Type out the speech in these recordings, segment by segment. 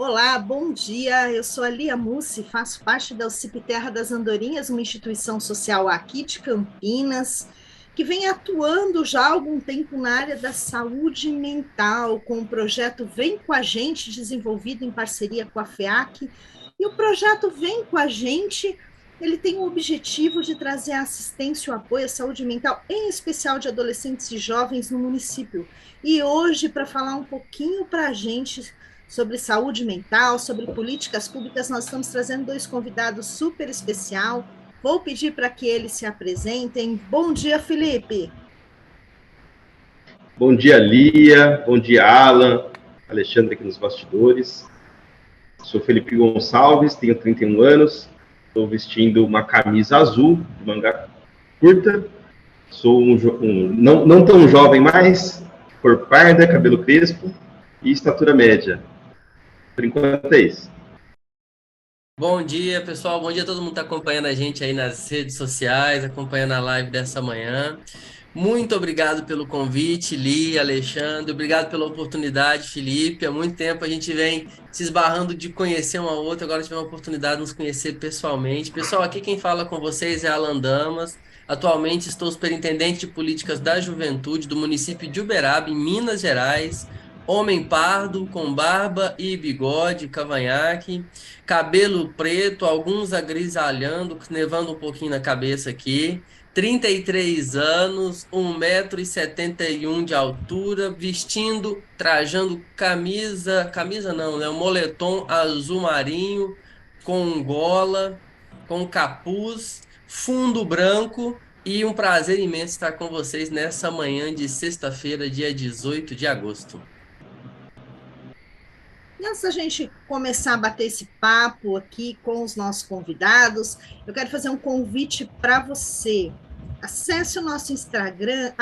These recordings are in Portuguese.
Olá, bom dia. Eu sou a Lia Mussi, faço parte da UCIP Terra das Andorinhas, uma instituição social aqui de Campinas, que vem atuando já há algum tempo na área da saúde mental, com o projeto Vem com a Gente, desenvolvido em parceria com a FEAC. E o projeto Vem com a Gente, ele tem o objetivo de trazer assistência e apoio à saúde mental, em especial de adolescentes e jovens no município. E hoje, para falar um pouquinho para a gente sobre saúde mental, sobre políticas públicas, nós estamos trazendo dois convidados super especial. Vou pedir para que eles se apresentem. Bom dia, Felipe. Bom dia, Lia. Bom dia, Alan. Alexandre aqui nos bastidores. Sou Felipe Gonçalves, tenho 31 anos. Estou vestindo uma camisa azul, de manga curta. Sou não tão jovem mais, cor parda, cabelo crespo e estatura média. Por enquanto é isso. Bom dia, pessoal. Bom dia a todo mundo que está acompanhando a gente aí nas redes sociais, acompanhando a live dessa manhã. Muito obrigado pelo convite, Li, Alexandre. Obrigado pela oportunidade, Felipe. Há muito tempo a gente vem se esbarrando de conhecer um ao outro. Agora tivemos a oportunidade de nos conhecer pessoalmente. Pessoal, aqui quem fala com vocês é Alan Damas. Atualmente estou superintendente de políticas da juventude do município de Uberaba, em Minas Gerais. Homem pardo, com barba e bigode, cavanhaque, cabelo preto, alguns agrisalhando, nevando um pouquinho na cabeça aqui. 33 anos, 1,71 m de altura, vestindo, trajando camisa não, né? Um moletom azul marinho, com gola, com capuz, fundo branco, e um prazer imenso estar com vocês nessa manhã de sexta-feira, dia 18 de agosto. E antes da gente começar a bater esse papo aqui com os nossos convidados, eu quero fazer um convite para você. Acesse o nosso Instagram,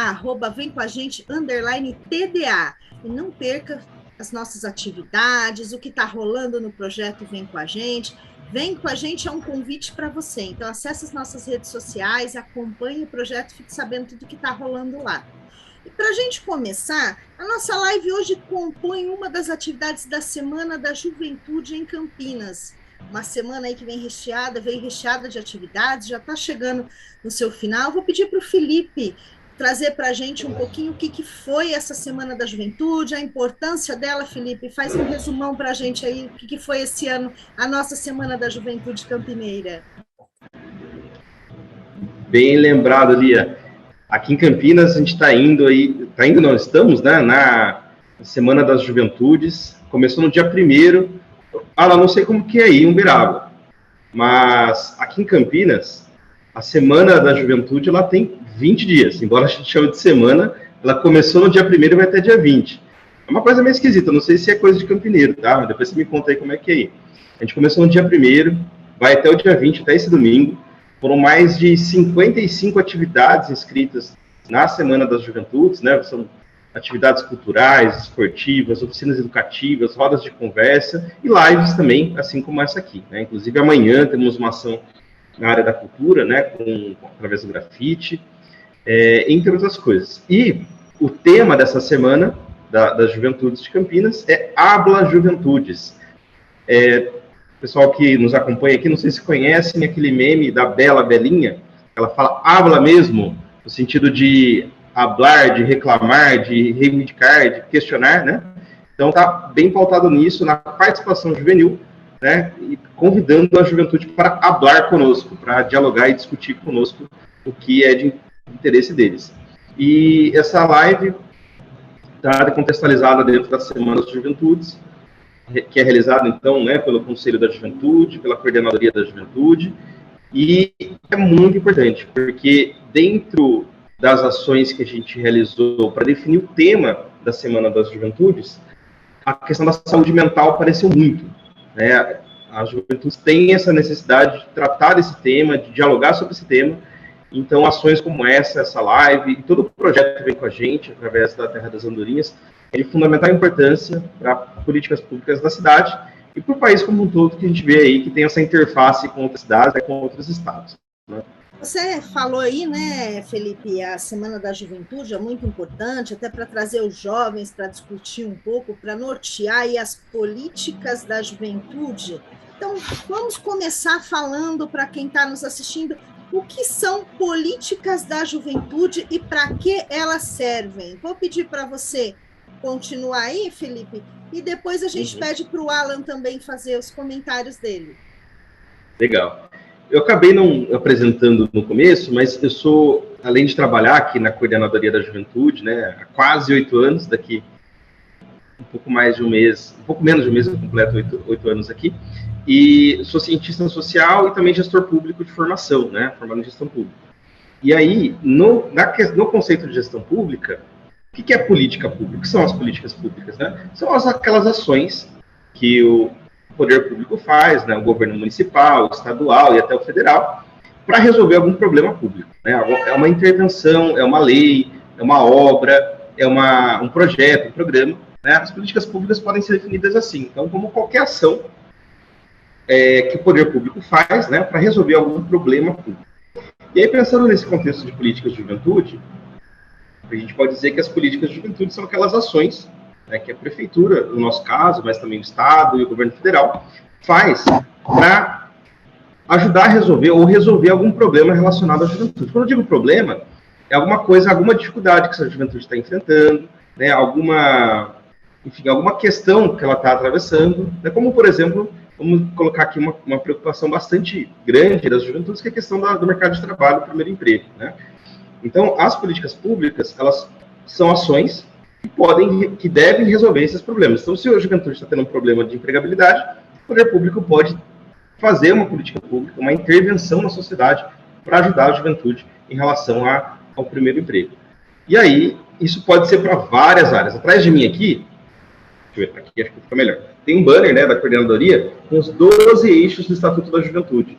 @vem com a gente, _TDA. E não perca as nossas atividades, o que está rolando no projeto Vem com a Gente. Vem com a gente é um convite para você. Então, acesse as nossas redes sociais, acompanhe o projeto, fique sabendo tudo que está rolando lá. E para a gente começar, a nossa live hoje compõe uma das atividades da Semana da Juventude em Campinas. Uma semana aí que vem recheada de atividades, já está chegando no seu final. Vou pedir para o Felipe trazer para a gente um pouquinho o que foi essa Semana da Juventude, a importância dela, Felipe. Faz um resumão para a gente aí, o que foi esse ano a nossa Semana da Juventude Campineira. Bem lembrado, Lia. Aqui em Campinas a gente estamos, né, na Semana das Juventudes. Começou no dia 1º. Não sei como que é aí em Uberaba, mas aqui em Campinas, a Semana da Juventude ela tem 20 dias, embora a gente chame de semana, ela começou no dia 1º e vai até dia 20. É uma coisa meio esquisita, não sei se é coisa de campineiro, tá? Mas depois você me conta aí como é que é aí. A gente começou no dia 1º, vai até o dia 20, até esse domingo. Foram mais de 55 atividades inscritas na Semana das Juventudes, né? São atividades culturais, esportivas, oficinas educativas, rodas de conversa e lives também, assim como essa aqui, né? Inclusive, amanhã temos uma ação na área da cultura, né? Através do grafite, entre outras coisas. E o tema dessa Semana das Juventudes de Campinas é Habla Juventudes. O pessoal que nos acompanha aqui, não sei se conhecem aquele meme da Bela Belinha, ela fala habla mesmo, no sentido de hablar, de reclamar, de reivindicar, de questionar, né? Então tá bem pautado nisso, na participação juvenil, né? E convidando a juventude para hablar conosco, para dialogar e discutir conosco o que é de interesse deles. E essa live está contextualizada dentro das Semanas das Juventudes, que é realizado, então, né, pelo Conselho da Juventude, pela Coordenadoria da Juventude, e é muito importante, porque dentro das ações que a gente realizou para definir o tema da Semana das Juventudes, a questão da saúde mental apareceu muito, né? As juventudes têm essa necessidade de tratar desse tema, de dialogar sobre esse tema, então ações como essa live, e todo o projeto que vem com a gente, através da Terra das Andorinhas, é de fundamental importância para políticas públicas da cidade e para o país como um todo, que a gente vê aí que tem essa interface com outras cidades e com outros estados, né? Você falou aí, né, Felipe, a Semana da Juventude é muito importante, até para trazer os jovens para discutir um pouco, para nortear aí as políticas da juventude. Então, vamos começar falando para quem está nos assistindo o que são políticas da juventude e para que elas servem. Vou pedir para você continuar aí, Felipe, e depois a gente pede para o Alan também fazer os comentários dele. Legal. Eu acabei não apresentando no começo, mas eu sou, além de trabalhar aqui na Coordenadoria da Juventude, né, há quase 8 anos, daqui um pouco mais de um mês, um pouco menos de um mês eu completo 8 anos aqui, e sou cientista social e também gestor público de formação, né, formado em gestão pública. E aí, no conceito de gestão pública, o que é política pública? O que são as políticas públicas? Né? São aquelas ações que o poder público faz, né, o governo municipal, estadual e até o federal, para resolver algum problema público. Né? É uma intervenção, é uma lei, é uma obra, é um projeto, um programa. Né? As políticas públicas podem ser definidas assim. Então, como qualquer ação que o poder público faz, né, para resolver algum problema público. E aí, pensando nesse contexto de políticas de juventude, a gente pode dizer que as políticas de juventude são aquelas ações, né, que a prefeitura, no nosso caso, mas também o Estado e o governo federal, faz para ajudar a resolver ou resolver algum problema relacionado à juventude. Quando eu digo problema, é alguma coisa, alguma dificuldade que essa juventude está enfrentando, né, alguma questão que ela está atravessando, né, como, por exemplo, vamos colocar aqui uma preocupação bastante grande das juventudes, que é a questão do mercado de trabalho, do primeiro emprego, né? Então, as políticas públicas, elas são ações que devem resolver esses problemas. Então, se a juventude está tendo um problema de empregabilidade, o poder público pode fazer uma política pública, uma intervenção na sociedade para ajudar a juventude em relação ao primeiro emprego. E aí, isso pode ser para várias áreas. Atrás de mim aqui, deixa eu ver, aqui acho que fica melhor, tem um banner, né, da coordenadoria com os 12 eixos do Estatuto da Juventude.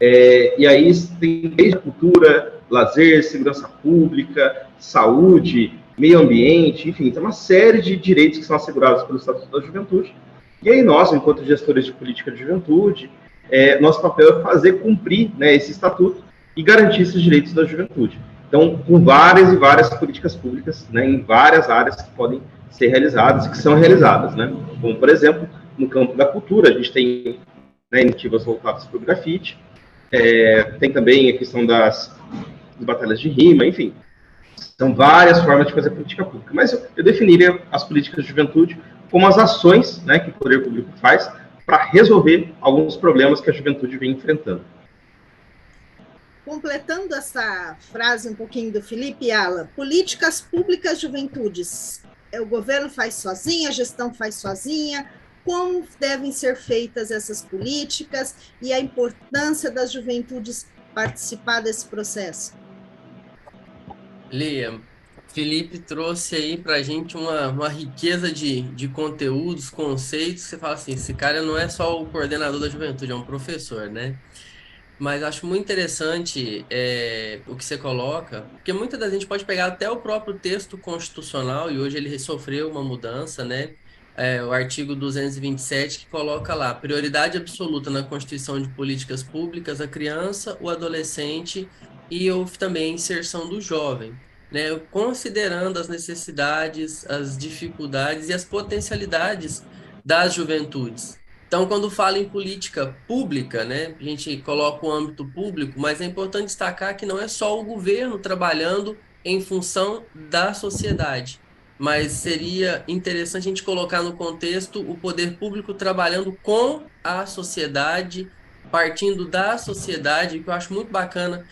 E aí tem desde cultura, lazer, segurança pública, saúde, meio ambiente, enfim, tem uma série de direitos que são assegurados pelo Estatuto da Juventude. E aí nós, enquanto gestores de política de juventude, nosso papel é fazer cumprir, né, esse estatuto e garantir esses direitos da juventude. Então, com várias e várias políticas públicas, né, em várias áreas que podem ser realizadas e que são realizadas, né? Como, por exemplo, no campo da cultura, a gente tem, né, iniciativas voltadas para o grafite, tem também a questão das batalhas de rima, enfim. São várias formas de fazer política pública. Mas eu definiria as políticas de juventude como as ações, né, que o poder público faz para resolver alguns problemas que a juventude vem enfrentando. Completando essa frase um pouquinho do Felipe Alan, políticas públicas juventudes, o governo faz sozinho, a gestão faz sozinha, como devem ser feitas essas políticas e a importância das juventudes participar desse processo? Lia, Felipe trouxe aí para a gente uma riqueza de conteúdos, conceitos, você fala assim, esse cara não é só o coordenador da juventude, é um professor, né? Mas acho muito interessante o que você coloca, porque muita da gente pode pegar até o próprio texto constitucional, e hoje ele sofreu uma mudança, né? O artigo 227 que coloca lá, prioridade absoluta na constituição de políticas públicas à criança, o adolescente e também a inserção do jovem, né? Considerando as necessidades, as dificuldades e as potencialidades das juventudes. Então, quando fala em política pública, né, a gente coloca o âmbito público, mas é importante destacar que não é só o governo trabalhando em função da sociedade, mas seria interessante a gente colocar no contexto o poder público trabalhando com a sociedade, partindo da sociedade, que eu acho muito bacana,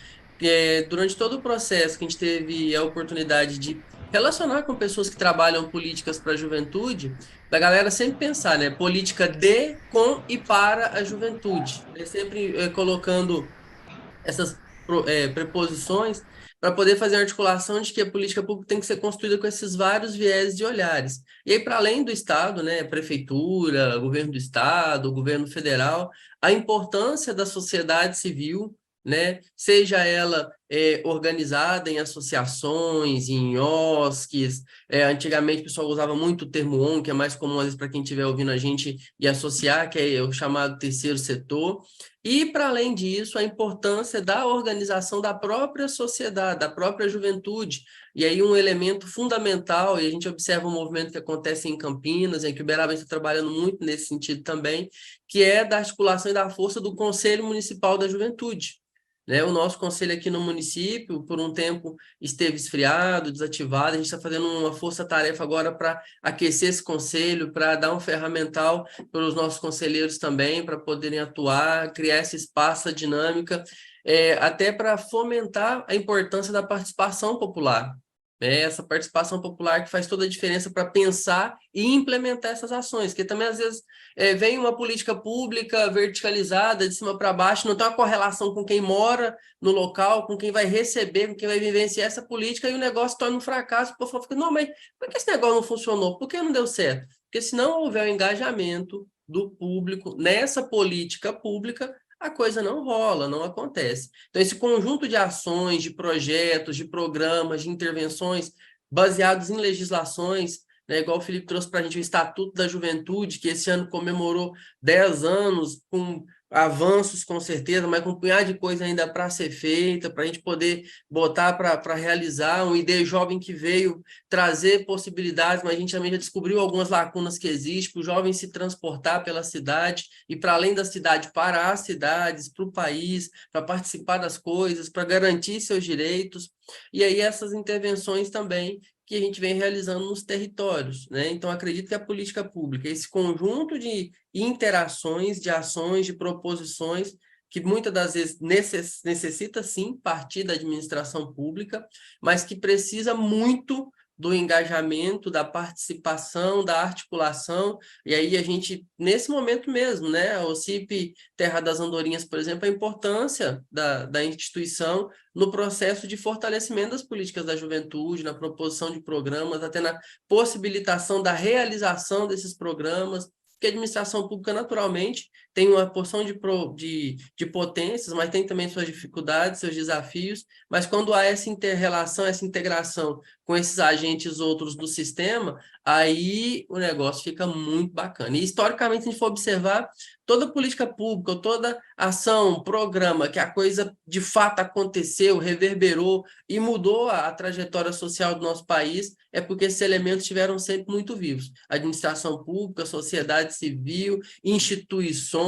durante todo o processo que a gente teve a oportunidade de relacionar com pessoas que trabalham políticas para a juventude, da galera sempre pensar, né? Política de, com e para a juventude. Sempre colocando essas preposições para poder fazer a articulação de que a política pública tem que ser construída com esses vários viés de olhares. E aí, para além do Estado, né? Prefeitura, governo do Estado, governo federal, a importância da sociedade civil, né? Seja ela organizada em associações, em OSCs. Antigamente o pessoal usava muito o termo ONG, que é mais comum às vezes para quem estiver ouvindo a gente e associar, que é o chamado terceiro setor. E, para além disso, a importância da organização da própria sociedade, da própria juventude. E aí um elemento fundamental, e a gente observa um movimento que acontece em Campinas, em que o Uberaba está trabalhando muito nesse sentido também, que é da articulação e da força do Conselho Municipal da Juventude. Né? O nosso conselho aqui no município, por um tempo, esteve esfriado, desativado. A gente está fazendo uma força-tarefa agora para aquecer esse conselho, para dar um ferramental para os nossos conselheiros também, para poderem atuar, criar esse espaço, essa dinâmica, até para fomentar a importância da participação popular. Essa participação popular que faz toda a diferença para pensar e implementar essas ações, porque também, às vezes, vem uma política pública verticalizada, de cima para baixo, não tem uma correlação com quem mora no local, com quem vai receber, com quem vai vivenciar essa política, e o negócio torna um fracasso. O povo fica, não, mas por que esse negócio não funcionou? Por que não deu certo? Porque se não houver o engajamento do público nessa política pública, a coisa não rola, não acontece. Então, esse conjunto de ações, de projetos, de programas, de intervenções baseados em legislações, né, igual o Felipe trouxe para a gente o Estatuto da Juventude, que esse ano comemorou 10 anos, com avanços com certeza, mas com um punhado de coisa ainda para ser feita, para a gente poder botar para realizar, um ID jovem que veio trazer possibilidades, mas a gente também já descobriu algumas lacunas que existem, para o jovem se transportar pela cidade e para além da cidade, para as cidades, para o país, para participar das coisas, para garantir seus direitos, e aí essas intervenções também que a gente vem realizando nos territórios, né? Então, acredito que a política pública, esse conjunto de interações, de ações, de proposições, que muitas das vezes necessita, sim, partir da administração pública, mas que precisa muito do engajamento, da participação, da articulação, e aí a gente, nesse momento mesmo, né, a OCIP Terra das Andorinhas, por exemplo, a importância da instituição no processo de fortalecimento das políticas da juventude, na proposição de programas, até na possibilitação da realização desses programas, porque a administração pública, naturalmente, tem uma porção de potências, mas tem também suas dificuldades, seus desafios, mas quando há essa inter-relação, essa integração com esses agentes outros do sistema, aí o negócio fica muito bacana. E, historicamente, se a gente for observar, toda política pública, toda ação, programa, que a coisa de fato aconteceu, reverberou e mudou a trajetória social do nosso país, é porque esses elementos estiveram sempre muito vivos. Administração pública, sociedade civil, instituições,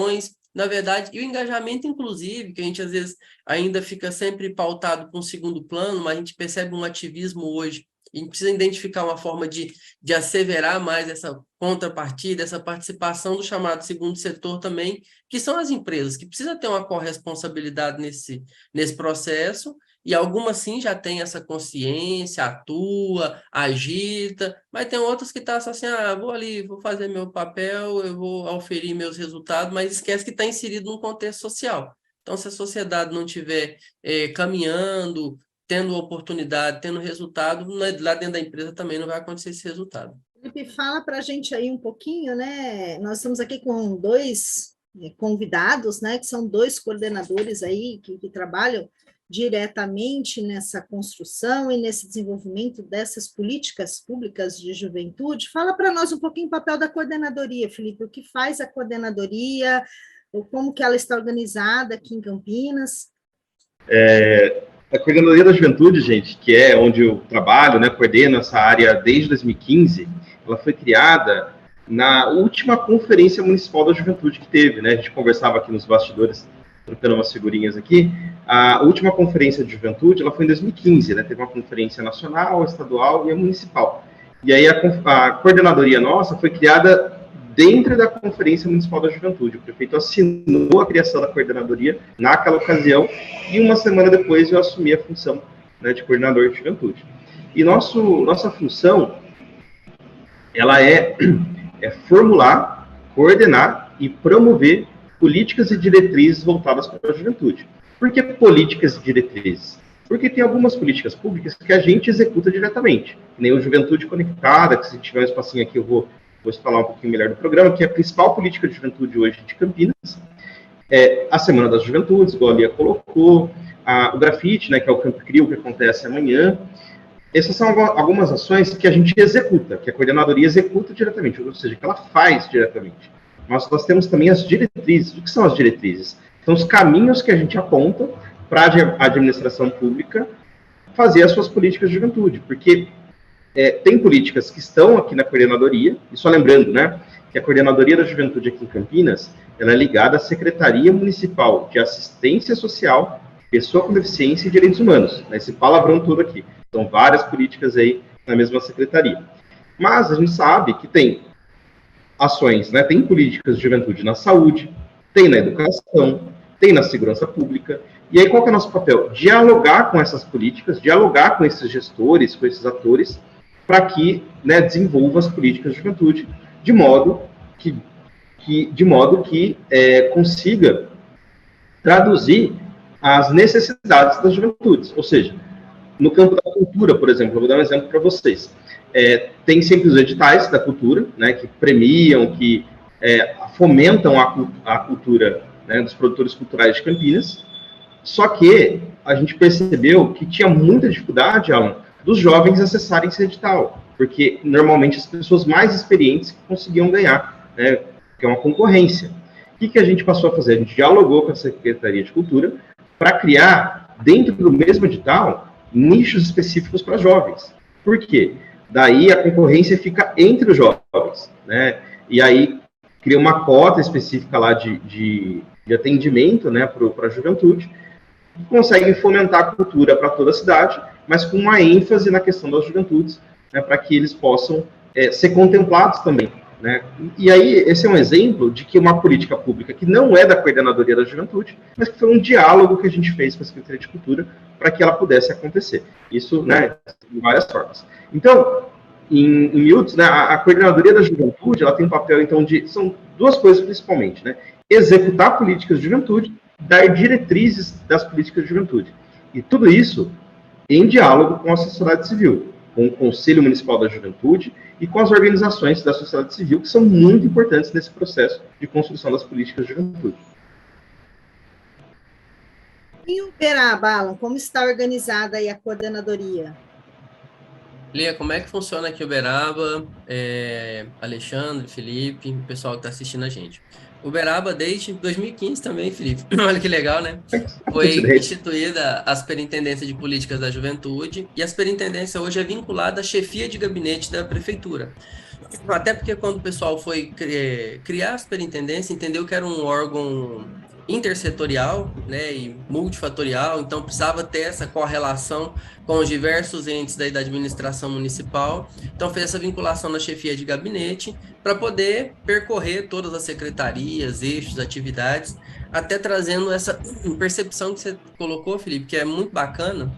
na verdade, e o engajamento, inclusive, que a gente às vezes ainda fica sempre pautado para um segundo plano, mas a gente percebe um ativismo hoje, e a gente precisa identificar uma forma de asseverar mais essa contrapartida, essa participação do chamado segundo setor também, que são as empresas, que precisam ter uma corresponsabilidade nesse processo, e algumas sim já têm essa consciência, atua, agita, mas tem outras que estão só assim, vou ali, vou fazer meu papel, eu vou auferir meus resultados, mas esquece que está inserido num contexto social. Então, se a sociedade não estiver caminhando, tendo oportunidade, tendo resultado, lá dentro da empresa também não vai acontecer esse resultado. Felipe, fala para a gente aí um pouquinho, né? Nós estamos aqui com dois convidados, né? Que são dois coordenadores aí que trabalham diretamente nessa construção e nesse desenvolvimento dessas políticas públicas de juventude. Fala para nós um pouquinho o papel da coordenadoria, Felipe, o que faz a coordenadoria, ou como que ela está organizada aqui em Campinas. A Coordenadoria da Juventude, gente, que é onde eu trabalho, né, coordeno essa área desde 2015, ela foi criada na última Conferência Municipal da Juventude que teve, né? A gente conversava aqui nos bastidores, trocando umas figurinhas aqui. A última Conferência de Juventude, ela foi em 2015, né? Teve uma conferência nacional, estadual e a municipal. E aí a coordenadoria nossa foi criada dentro da Conferência Municipal da Juventude. O prefeito assinou a criação da coordenadoria naquela ocasião e uma semana depois eu assumi a função, né, de coordenador de juventude. E nossa função, ela é formular, coordenar e promover políticas e diretrizes voltadas para a juventude. Por que políticas e diretrizes? Porque tem algumas políticas públicas que a gente executa diretamente, nem o Juventude Conectada, que se tiver um espacinho aqui eu vou falar um pouquinho melhor do programa, que é a principal política de juventude hoje de Campinas. A Semana das Juventudes, igual a Lia colocou, o grafite, né, que é o Campo Crio, que acontece amanhã. Essas são algumas ações que a gente executa, que a coordenadoria executa diretamente, ou seja, que ela faz diretamente. Mas nós temos também as diretrizes. O que são as diretrizes? São os caminhos que a gente aponta para a administração pública fazer as suas políticas de juventude, porque tem políticas que estão aqui na coordenadoria, e só lembrando, né, que a Coordenadoria da Juventude aqui em Campinas, ela é ligada à Secretaria Municipal de Assistência Social, Pessoa com Deficiência e Direitos Humanos, né, esse palavrão todo aqui. São várias políticas aí na mesma secretaria. Mas a gente sabe que tem ações, né, tem políticas de juventude na saúde, tem na educação, tem na segurança pública. E aí qual que é o nosso papel? Dialogar com essas políticas, dialogar com esses gestores, com esses atores, para que, né, desenvolva as políticas de juventude de modo que consiga traduzir as necessidades das juventudes. Ou seja, no campo da cultura, por exemplo, eu vou dar um exemplo para vocês. Tem sempre os editais da cultura, né, que premiam, que fomentam a cultura, né, dos produtores culturais de Campinas. Só que a gente percebeu que tinha muita dificuldade, Alan, dos jovens acessarem esse edital, porque normalmente as pessoas mais experientes conseguiam ganhar, né, que é uma concorrência. O que a gente passou a fazer? A gente dialogou com a Secretaria de Cultura para criar, dentro do mesmo edital, nichos específicos para jovens. Por quê? Daí a concorrência fica entre os jovens, né? E aí cria uma cota específica lá de atendimento, né, para a juventude, e conseguem fomentar a cultura para toda a cidade, mas com uma ênfase na questão das juventudes, né, para que eles possam ser contemplados também, né? E aí, esse é um exemplo de que uma política pública que não é da Coordenadoria da Juventude, mas que foi um diálogo que a gente fez com a Secretaria de Cultura para que ela pudesse acontecer. Isso, né, de várias formas. Então, em miúdos, né, a Coordenadoria da Juventude, ela tem um papel, então, são duas coisas principalmente, né? Executar políticas de juventude, dar diretrizes das políticas de juventude. E tudo isso em diálogo com a sociedade civil, com o Conselho Municipal da Juventude e com as organizações da sociedade civil, que são muito importantes nesse processo de construção das políticas de juventude. Em Uberaba, Alan, como está organizada aí a coordenadoria? Lia, como é que funciona aqui em Uberaba? Alexandre, Felipe, o pessoal que está assistindo a gente. Uberaba desde 2015 também, Felipe. Olha que legal, né? Foi instituída a Superintendência de Políticas da Juventude e a Superintendência hoje é vinculada à chefia de gabinete da Prefeitura. Até porque quando o pessoal foi criar a Superintendência, entendeu que era um órgão intersetorial, né, e multifatorial, então precisava ter essa correlação com os diversos entes da administração municipal. Então fez essa vinculação na chefia de gabinete para poder percorrer todas as secretarias, eixos, atividades, até trazendo essa percepção que você colocou, Felipe, que é muito bacana,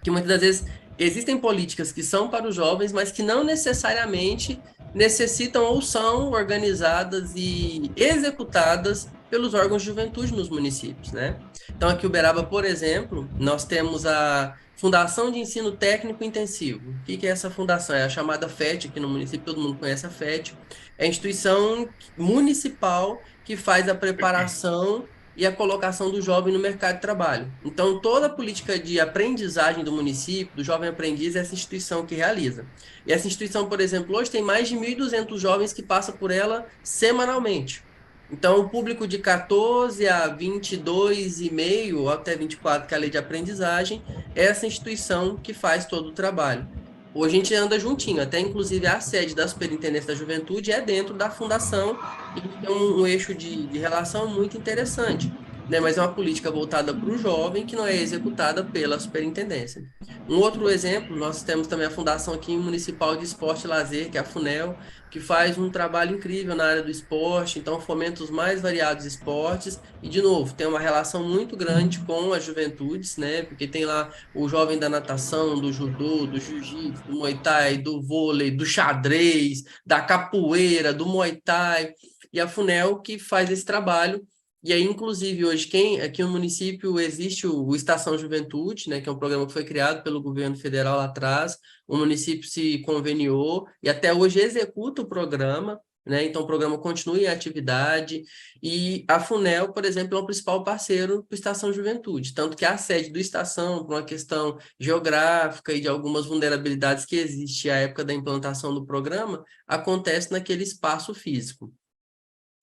que muitas das vezes existem políticas que são para os jovens, mas que não necessariamente necessitam ou são organizadas e executadas pelos órgãos de juventude nos municípios, né? Então, aqui em Uberaba, por exemplo, nós temos a Fundação de Ensino Técnico Intensivo. O que é essa fundação? É a chamada FET, aqui no município todo mundo conhece a FET. É a instituição municipal que faz a preparação e a colocação do jovem no mercado de trabalho. Então, toda a política de aprendizagem do município, do jovem aprendiz, é essa instituição que realiza. E essa instituição, por exemplo, hoje tem mais de 1.200 jovens que passam por ela semanalmente. Então, o público de 14 a 22,5 ou até 24, que é a lei de aprendizagem, é essa instituição que faz todo o trabalho. Hoje a gente anda juntinho, até inclusive a sede da Superintendência da Juventude é dentro da fundação e tem um eixo de relação muito interessante, né? Mas é uma política voltada para o jovem que não é executada pela Superintendência. Um outro exemplo, nós temos também a Fundação aqui Municipal de Esporte e Lazer, que é a FUNEL, que faz um trabalho incrível na área do esporte, então fomenta os mais variados esportes e, de novo, tem uma relação muito grande com as juventudes, né? Porque tem lá o jovem da natação, do judô, do jiu-jitsu, do muay thai, do vôlei, do xadrez, da capoeira, do muay thai, e a FUNEL que faz esse trabalho. E aí, inclusive, hoje, aqui no município existe o Estação Juventude, né, que é um programa que foi criado pelo governo federal lá atrás, o município se conveniou e até hoje executa o programa, né? Então, o programa continua em atividade e a FUNEL, por exemplo, é o principal parceiro do Estação Juventude, tanto que a sede do Estação, por uma questão geográfica e de algumas vulnerabilidades que existem à época da implantação do programa, acontece naquele espaço físico.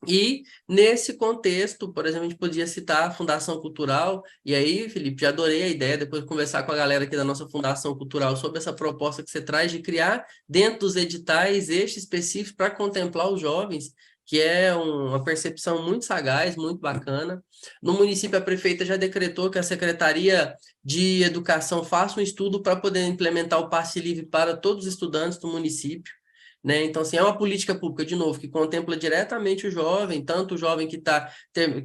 E, nesse contexto, por exemplo, a gente podia citar a Fundação Cultural, e aí, Felipe, já adorei a ideia, depois de conversar com a galera aqui da nossa Fundação Cultural sobre essa proposta que você traz de criar, dentro dos editais, eixos específicos para contemplar os jovens, que é uma percepção muito sagaz, muito bacana. No município, a prefeita já decretou que a Secretaria de Educação faça um estudo para poder implementar o passe livre para todos os estudantes do município, né? Então, assim, é uma política pública, de novo, que contempla diretamente o jovem, tanto o jovem que está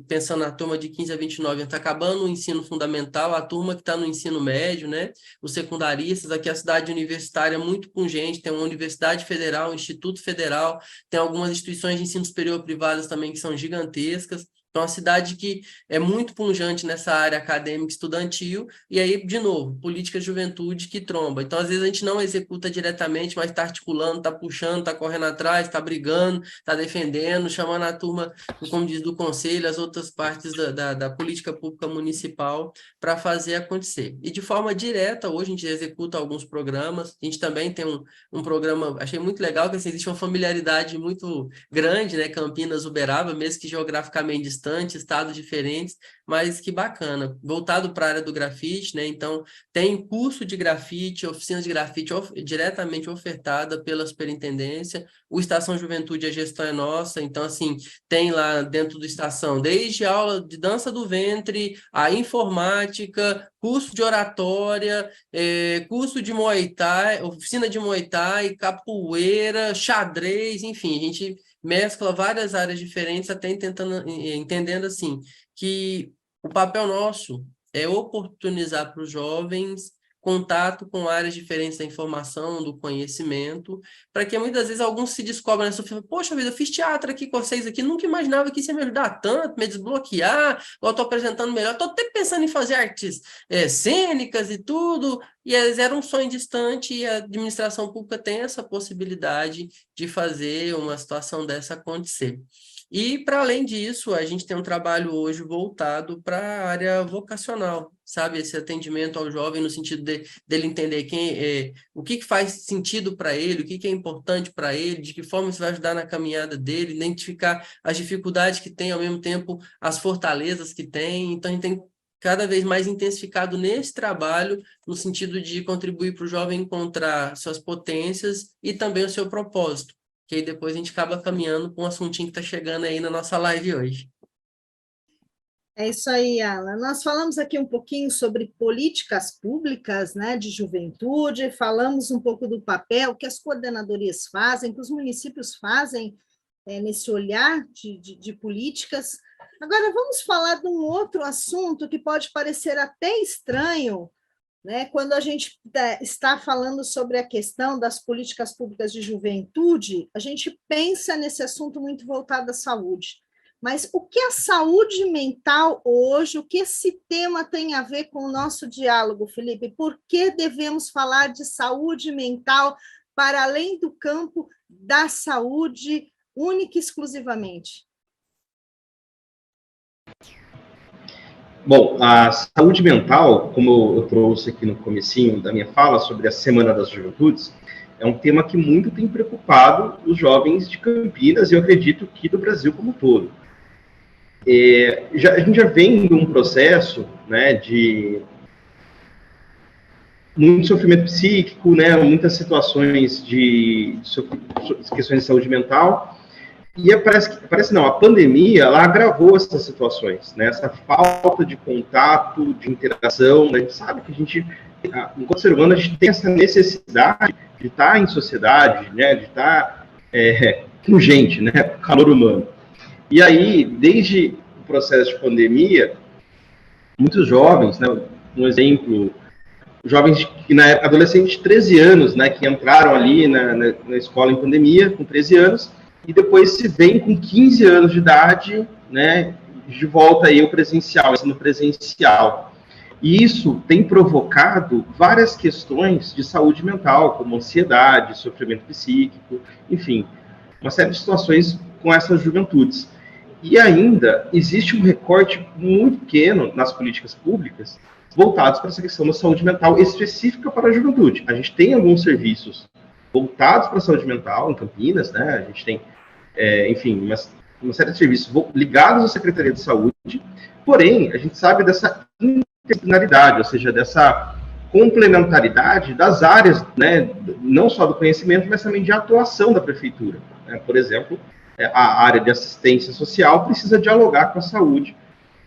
pensando na turma de 15 a 29, está acabando o ensino fundamental, a turma que está no ensino médio, né? Os secundaristas, aqui a cidade universitária é muito pungente, tem uma universidade federal, um instituto federal, tem algumas instituições de ensino superior privadas também que são gigantescas. Então, é uma cidade que é muito pujante nessa área acadêmica estudantil, e aí, de novo, política de juventude que tromba. Então, às vezes, a gente não executa diretamente, mas está articulando, está puxando, está correndo atrás, está brigando, está defendendo, chamando a turma, como diz, do conselho, as outras partes da política pública municipal para fazer acontecer. E de forma direta, hoje a gente executa alguns programas, a gente também tem um programa, achei muito legal, que assim, existe uma familiaridade muito grande, né? Campinas, Uberaba, mesmo que geograficamente distante, estados diferentes, mas que bacana. Voltado para a área do grafite, né? Então, tem curso de grafite, oficinas de grafite diretamente ofertada pela superintendência. O Estação Juventude, a gestão é nossa, então, assim, tem lá dentro do Estação, desde aula de dança do ventre, a informática, curso de oratória, curso de Muay Thai, oficina de Muay Thai, capoeira, xadrez, enfim, a gente mescla várias áreas diferentes, até entendendo assim, que o papel nosso é oportunizar para os jovens contato com áreas diferentes da informação, do conhecimento, para que muitas vezes alguns se descobrem nessa fila, poxa vida, eu fiz teatro aqui com vocês aqui, nunca imaginava que isso ia me ajudar tanto, me desbloquear, eu estou apresentando melhor, estou até pensando em fazer artes cênicas e tudo, e eles eram um sonho distante, e a administração pública tem essa possibilidade de fazer uma situação dessa acontecer. E, para além disso, a gente tem um trabalho hoje voltado para a área vocacional, sabe? Esse atendimento ao jovem no sentido dele entender o que faz sentido para ele, o que é importante para ele, de que forma isso vai ajudar na caminhada dele, identificar as dificuldades que tem, ao mesmo tempo as fortalezas que tem. Então, a gente tem cada vez mais intensificado nesse trabalho, no sentido de contribuir para o jovem encontrar suas potências e também o seu propósito, que aí depois a gente acaba caminhando com um assuntinho que está chegando aí na nossa live hoje. É isso aí, Alan. Nós falamos aqui um pouquinho sobre políticas públicas, né, de juventude, falamos um pouco do papel que as coordenadorias fazem, que os municípios fazem nesse olhar de políticas. Agora, vamos falar de um outro assunto que pode parecer até estranho, né, quando a gente está falando sobre a questão das políticas públicas de juventude, a gente pensa nesse assunto muito voltado à saúde. Mas o que a saúde mental hoje, o que esse tema tem a ver com o nosso diálogo, Felipe? Por que devemos falar de saúde mental para além do campo da saúde única e exclusivamente? Bom, a saúde mental, como eu trouxe aqui no comecinho da minha fala sobre a Semana das Juventudes, é um tema que muito tem preocupado os jovens de Campinas e eu acredito que do Brasil como um todo. A gente já vem de um processo, né, de muito sofrimento psíquico, né, muitas situações de questões de saúde mental, e parece não, a pandemia, ela agravou essas situações, né, essa falta de contato, de interação, né, a gente sabe que enquanto ser humano, a gente tem essa necessidade de estar em sociedade, né, de estar com gente, né, com calor humano. E aí, desde o processo de pandemia, muitos jovens, né, um exemplo, jovens adolescentes de 13 anos, né, que entraram ali na escola em pandemia, com 13 anos, e depois se veem com 15 anos de idade, né, de volta aí ao presencial, ensino presencial. E isso tem provocado várias questões de saúde mental, como ansiedade, sofrimento psíquico, enfim. uma série de situações com essas juventudes. E ainda existe um recorte muito pequeno nas políticas públicas voltados para essa questão da saúde mental específica para a juventude. A gente tem alguns serviços voltados para a saúde mental em Campinas, né? A gente tem, enfim, uma série de serviços ligados à Secretaria de Saúde, porém, a gente sabe dessa interdisciplinaridade, ou seja, dessa complementaridade das áreas, né, não só do conhecimento, mas também de atuação da prefeitura. Né? Por exemplo, a área de assistência social precisa dialogar com a saúde,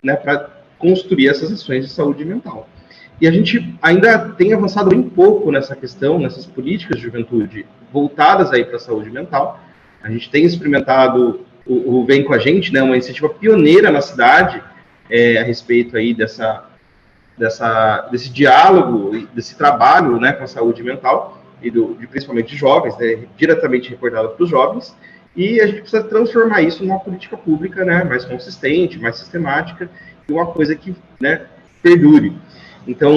né, para construir essas ações de saúde mental. E a gente ainda tem avançado bem pouco nessa questão, nessas políticas de juventude voltadas aí para a saúde mental. A gente tem experimentado o Vem com a Gente, né, uma iniciativa pioneira na cidade a respeito aí desse diálogo, desse trabalho, né, com a saúde mental, e principalmente de jovens, né, diretamente reportado para os jovens, e a gente precisa transformar isso numa política pública, né, mais consistente, mais sistemática, e uma coisa que, né, perdure. Então,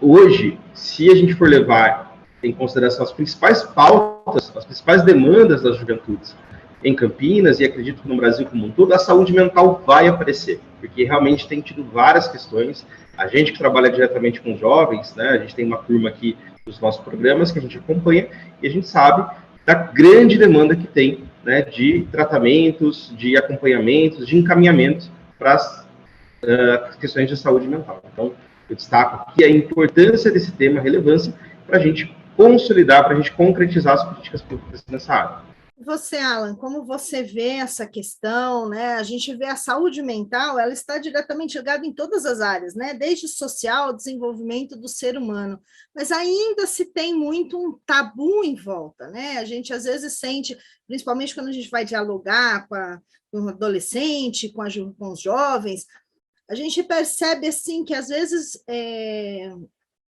hoje, se a gente for levar em consideração as principais pautas, as principais demandas das juventudes em Campinas, e acredito que no Brasil como um todo, a saúde mental vai aparecer, porque realmente tem tido várias questões. A gente que trabalha diretamente com jovens, né, a gente tem uma turma aqui dos nossos programas que a gente acompanha, e a gente sabe da grande demanda que tem, né, de tratamentos, de acompanhamentos, de encaminhamentos para as questões de saúde mental. Então, eu destaco aqui a importância desse tema, a relevância, para a gente consolidar, para a gente concretizar as políticas públicas nessa área. Você, Alan, como você vê essa questão, né? A gente vê a saúde mental, ela está diretamente ligada em todas as áreas, né? Desde social, desenvolvimento do ser humano, mas ainda se tem muito um tabu em volta, né? A gente às vezes sente, principalmente quando a gente vai dialogar com o adolescente, com os jovens, a gente percebe assim que às vezes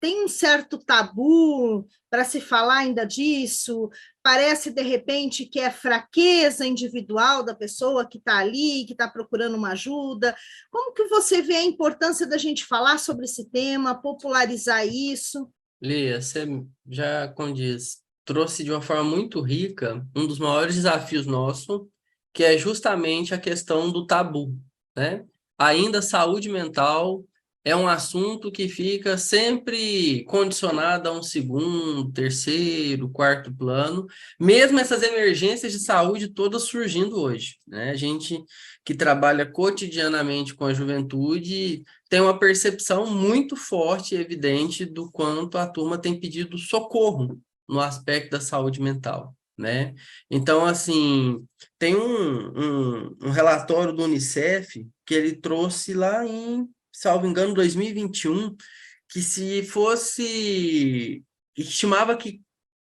tem um certo tabu para se falar ainda disso, parece, de repente, que é fraqueza individual da pessoa que está ali, que está procurando uma ajuda. Como que você vê a importância da gente falar sobre esse tema, popularizar isso? Lia, você já condiz, trouxe de uma forma muito rica um dos maiores desafios nossos, que é justamente a questão do tabu, né? Ainda saúde mental é um assunto que fica sempre condicionado a um segundo, terceiro, quarto plano, mesmo essas emergências de saúde todas surgindo hoje, né? A gente que trabalha cotidianamente com a juventude tem uma percepção muito forte e evidente do quanto a turma tem pedido socorro no aspecto da saúde mental, né? Então, assim, tem um relatório do Unicef que ele trouxe lá em, salvo engano, 2021, que se fosse... estimava que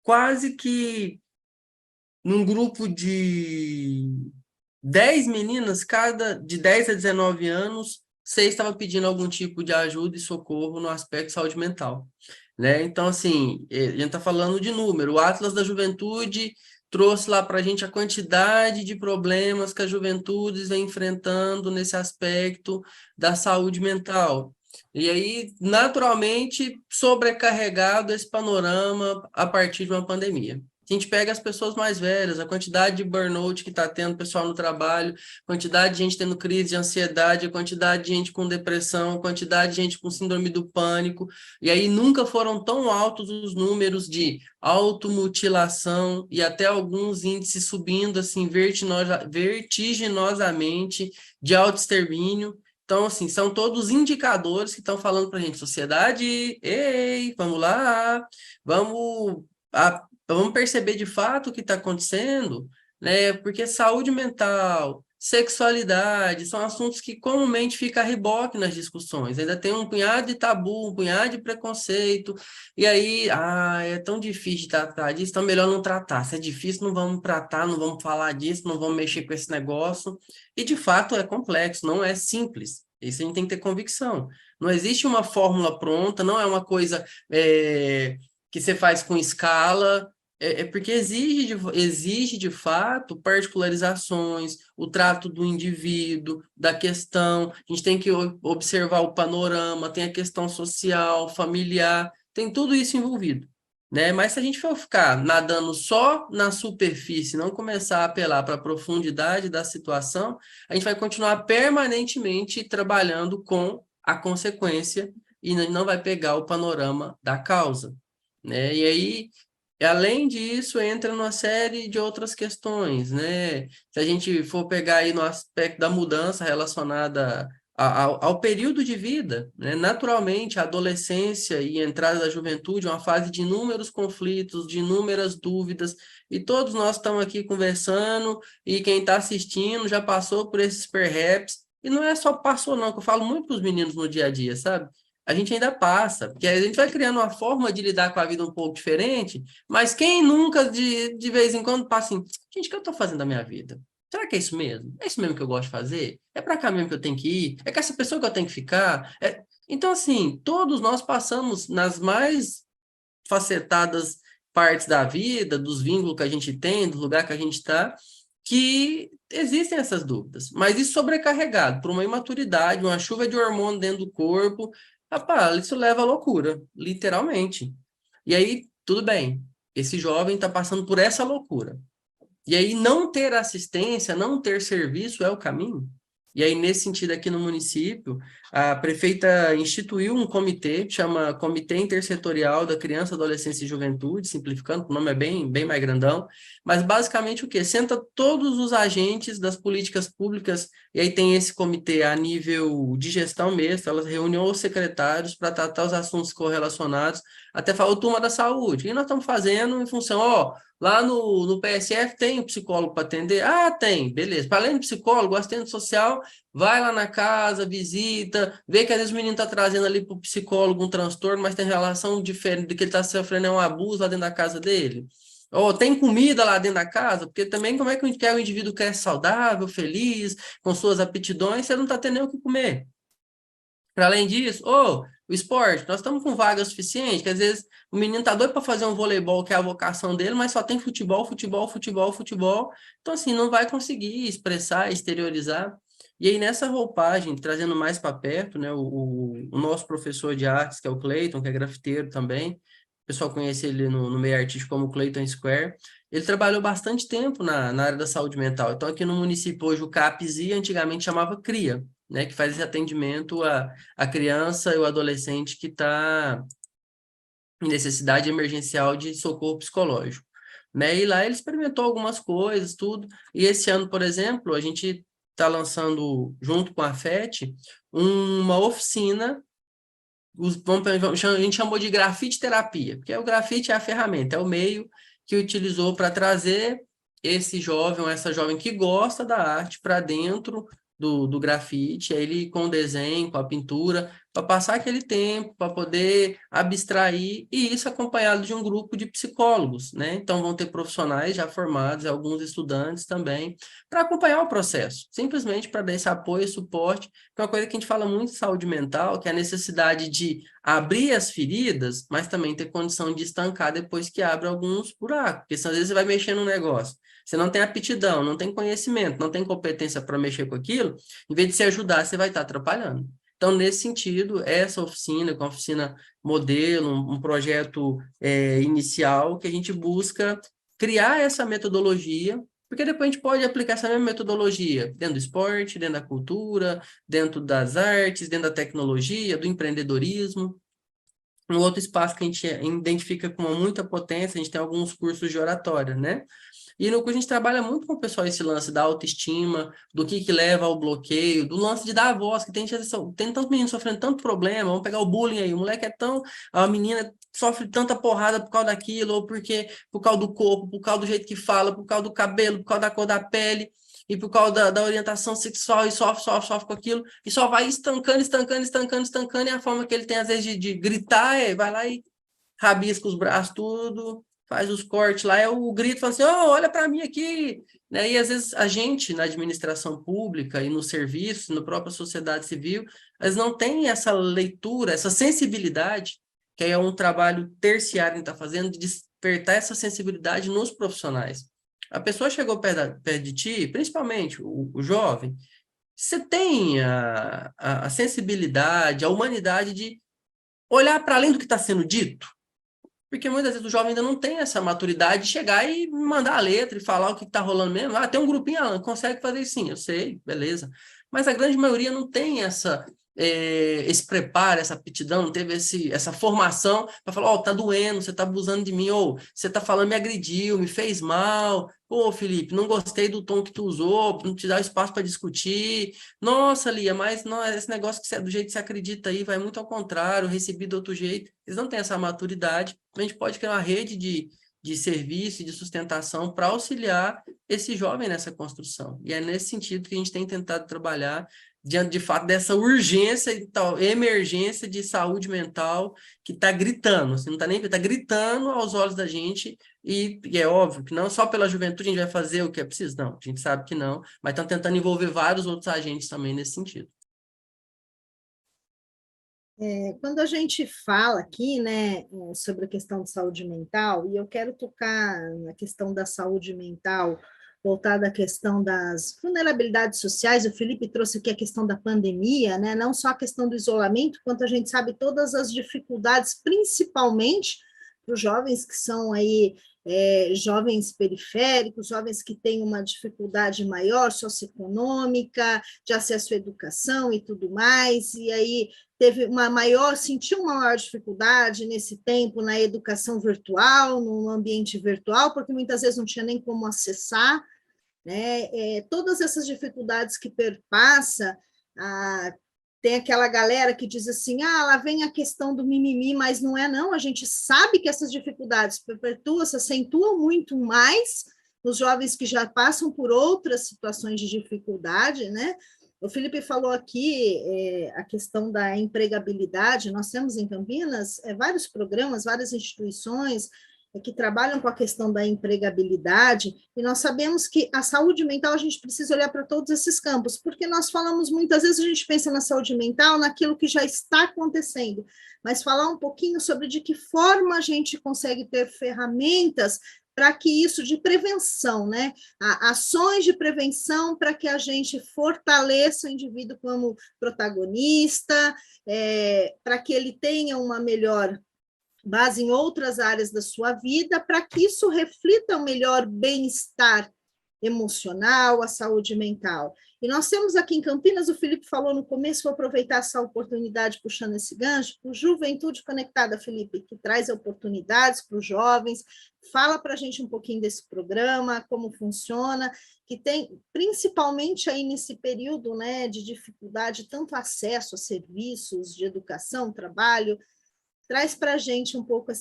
quase que num grupo de 10 meninas, cada de 10 a 19 anos, 6 estava pedindo algum tipo de ajuda e socorro no aspecto de saúde mental, né? Então, assim, a gente está falando de número. O Atlas da Juventude trouxe lá para a gente a quantidade de problemas que a juventude vem enfrentando nesse aspecto da saúde mental. E aí, naturalmente, sobrecarregado esse panorama a partir de uma pandemia. A gente pega as pessoas mais velhas, a quantidade de burnout que está tendo pessoal no trabalho, quantidade de gente tendo crise de ansiedade, a quantidade de gente com depressão, a quantidade de gente com síndrome do pânico, e aí nunca foram tão altos os números de automutilação e até alguns índices subindo assim vertiginosamente de autoextermínio. Então, assim, são todos indicadores que estão falando para a gente, sociedade, ei, vamos lá, vamos perceber de fato o que está acontecendo, né? Porque saúde mental, sexualidade, são assuntos que comumente ficam a reboque nas discussões. Ainda tem um punhado de tabu, um punhado de preconceito, e aí, é tão difícil de tratar disso, então melhor não tratar. Se é difícil, não vamos tratar, não vamos falar disso, não vamos mexer com esse negócio. E, de fato, é complexo, não é simples. Isso a gente tem que ter convicção. Não existe uma fórmula pronta, não é uma coisa que você faz com escala, porque exige, de fato, particularizações, o trato do indivíduo, da questão, a gente tem que observar o panorama, tem a questão social, familiar, tem tudo isso envolvido. né? Mas se a gente for ficar nadando só na superfície, não começar a apelar para a profundidade da situação, a gente vai continuar permanentemente trabalhando com a consequência e não vai pegar o panorama da causa, né? E aí, além disso, entra numa série de outras questões, né? Se a gente for pegar aí no aspecto da mudança relacionada ao período de vida, né? Naturalmente, a adolescência e a entrada da juventude é uma fase de inúmeros conflitos, de inúmeras dúvidas, e todos nós estamos aqui conversando, e quem está assistindo já passou por esses perhaps, e não é só passou não, que eu falo muito para os meninos no dia a dia, sabe? A gente ainda passa, porque a gente vai criando uma forma de lidar com a vida um pouco diferente, mas quem nunca, de vez em quando, passa assim, gente, o que eu estou fazendo da minha vida? Será que é isso mesmo? É isso mesmo que eu gosto de fazer? É para cá mesmo que eu tenho que ir? É com essa pessoa que eu tenho que ficar? Então, assim, todos nós passamos nas mais facetadas partes da vida, dos vínculos que a gente tem, do lugar que a gente está, que existem essas dúvidas. Mas isso sobrecarregado por uma imaturidade, uma chuva de hormônio dentro do corpo, rapaz, isso leva à loucura, literalmente. E aí, tudo bem, esse jovem está passando por essa loucura. E aí, não ter assistência, não ter serviço é o caminho. E aí, nesse sentido, aqui no município, a prefeita instituiu um comitê, que chama Comitê Intersetorial da Criança, Adolescência e Juventude, simplificando, o nome é bem mais grandão, mas basicamente o quê? Senta todos os agentes das políticas públicas, e aí tem esse comitê a nível de gestão mesmo, elas reúnem os secretários para tratar os assuntos correlacionados, até falar o turma da saúde. E nós estamos fazendo em função, lá no PSF tem psicólogo para atender? Ah, tem, beleza. Para além de psicólogo, assistente social, vai lá na casa, visita, vê que às vezes o menino está trazendo ali para o psicólogo um transtorno, mas tem relação diferente do que ele está sofrendo, é um abuso lá dentro da casa dele. Ou tem comida lá dentro da casa, porque também como é que quer o indivíduo quer saudável, feliz, com suas aptidões, você não está tendo nem o que comer. Para além disso, o esporte, nós estamos com vaga suficiente, que às vezes o menino está doido para fazer um voleibol, que é a vocação dele, mas só tem futebol, futebol, futebol, futebol. Então, assim, não vai conseguir expressar, exteriorizar. E aí, nessa roupagem, trazendo mais para perto, né, o nosso professor de artes, que é o Cleiton, que é grafiteiro também, o pessoal conhece ele no meio artístico como Cleiton Square, ele trabalhou bastante tempo na área da saúde mental. Então, aqui no município, hoje, o CAPSI antigamente chamava CRIA, né, que faz esse atendimento a criança e o adolescente que está em necessidade emergencial de socorro psicológico. Né? E lá ele experimentou algumas coisas, tudo. E esse ano, por exemplo, a gente está lançando, junto com a FET, uma oficina, a gente chamou de grafite terapia, porque o grafite é a ferramenta, é o meio que utilizou para trazer esse jovem ou essa jovem que gosta da arte para dentro do grafite, aí ele com o desenho, com a pintura, para passar aquele tempo, para poder abstrair, e isso acompanhado de um grupo de psicólogos, né? Então vão ter profissionais já formados, alguns estudantes também, para acompanhar o processo, simplesmente para dar esse apoio e suporte, que é uma coisa que a gente fala muito de saúde mental, que é a necessidade de abrir as feridas, mas também ter condição de estancar depois que abre alguns buracos, porque às vezes você vai mexer no negócio, você não tem aptidão, não tem conhecimento, não tem competência para mexer com aquilo, em vez de se ajudar, você vai estar atrapalhando. Então, nesse sentido, essa oficina, com a oficina modelo, um projeto inicial, que a gente busca criar essa metodologia, porque depois a gente pode aplicar essa mesma metodologia dentro do esporte, dentro da cultura, dentro das artes, dentro da tecnologia, do empreendedorismo. Um outro espaço que a gente identifica com muita potência, a gente tem alguns cursos de oratória, né? E no curso a gente trabalha muito com o pessoal esse lance da autoestima, do que leva ao bloqueio, do lance de dar a voz, que tem tanto menino sofrendo tanto problema, vamos pegar o bullying aí, o moleque é tão, a menina sofre tanta porrada por causa daquilo, ou por causa do corpo, por causa do jeito que fala, por causa do cabelo, por causa da cor da pele, e por causa da orientação sexual, e sofre com aquilo, e só vai estancando, e a forma que ele tem às vezes de gritar, vai lá e rabisca os braços, tudo, faz os cortes lá, é o grito, fala assim, olha para mim aqui, né? E às vezes a gente, na administração pública e no serviço, na própria sociedade civil, eles não têm essa leitura, essa sensibilidade, que é um trabalho terciário que a gente está fazendo, de despertar essa sensibilidade nos profissionais. A pessoa chegou perto de ti, principalmente o jovem, você tem a sensibilidade, a humanidade de olhar para além do que está sendo dito, Porque muitas vezes o jovem ainda não tem essa maturidade de chegar e mandar a letra e falar o que está rolando mesmo. Ah, tem um grupinho, Alan, consegue fazer isso sim, eu sei, beleza. Mas a grande maioria não tem esse preparo, essa aptidão, não teve essa formação para falar, tá doendo, você tá abusando de mim, ou você tá falando, me agrediu, me fez mal, pô, Felipe, não gostei do tom que tu usou, não te dá espaço para discutir, nossa, Lia, mas não, esse negócio que do jeito que você acredita aí, vai muito ao contrário, recebi do outro jeito, eles não têm essa maturidade, a gente pode criar uma rede de serviço e de sustentação para auxiliar esse jovem nessa construção, e é nesse sentido que a gente tem tentado trabalhar diante de fato dessa urgência e tal, emergência de saúde mental que está gritando, assim, não está nem está gritando aos olhos da gente, e é óbvio que não só pela juventude a gente vai fazer o que é preciso, não, a gente sabe que não, mas estão tentando envolver vários outros agentes também nesse sentido. Quando a gente fala aqui, né, sobre a questão de saúde mental, e eu quero tocar na questão da saúde mental voltada à questão das vulnerabilidades sociais, o Felipe trouxe aqui a questão da pandemia, né? Não só a questão do isolamento, quanto a gente sabe todas as dificuldades, principalmente para os jovens que são aí jovens periféricos, jovens que têm uma dificuldade maior socioeconômica, de acesso à educação e tudo mais, e aí sentiu uma maior dificuldade nesse tempo na educação virtual, no ambiente virtual, porque muitas vezes não tinha nem como acessar, né? Todas essas dificuldades que perpassa, tem aquela galera que diz assim, lá vem a questão do mimimi, mas não é não, a gente sabe que essas dificuldades se acentuam muito mais nos jovens que já passam por outras situações de dificuldade, né? O Felipe falou aqui a questão da empregabilidade, nós temos em Campinas vários programas, várias instituições que trabalham com a questão da empregabilidade, e nós sabemos que a saúde mental a gente precisa olhar para todos esses campos, porque nós falamos muitas vezes, a gente pensa na saúde mental, naquilo que já está acontecendo, mas falar um pouquinho sobre de que forma a gente consegue ter ferramentas para que isso de prevenção, né? Ações de prevenção para que a gente fortaleça o indivíduo como protagonista, para que ele tenha uma melhor base em outras áreas da sua vida, para que isso reflita o melhor bem-estar emocional, a saúde mental. E nós temos aqui em Campinas, o Felipe falou no começo, vou aproveitar essa oportunidade, puxando esse gancho, o Juventude Conectada, Felipe, que traz oportunidades para os jovens. Fala para a gente um pouquinho desse programa, como funciona, que tem, principalmente aí nesse período, né, de dificuldade, tanto acesso a serviços de educação, trabalho. Traz para a gente um pouco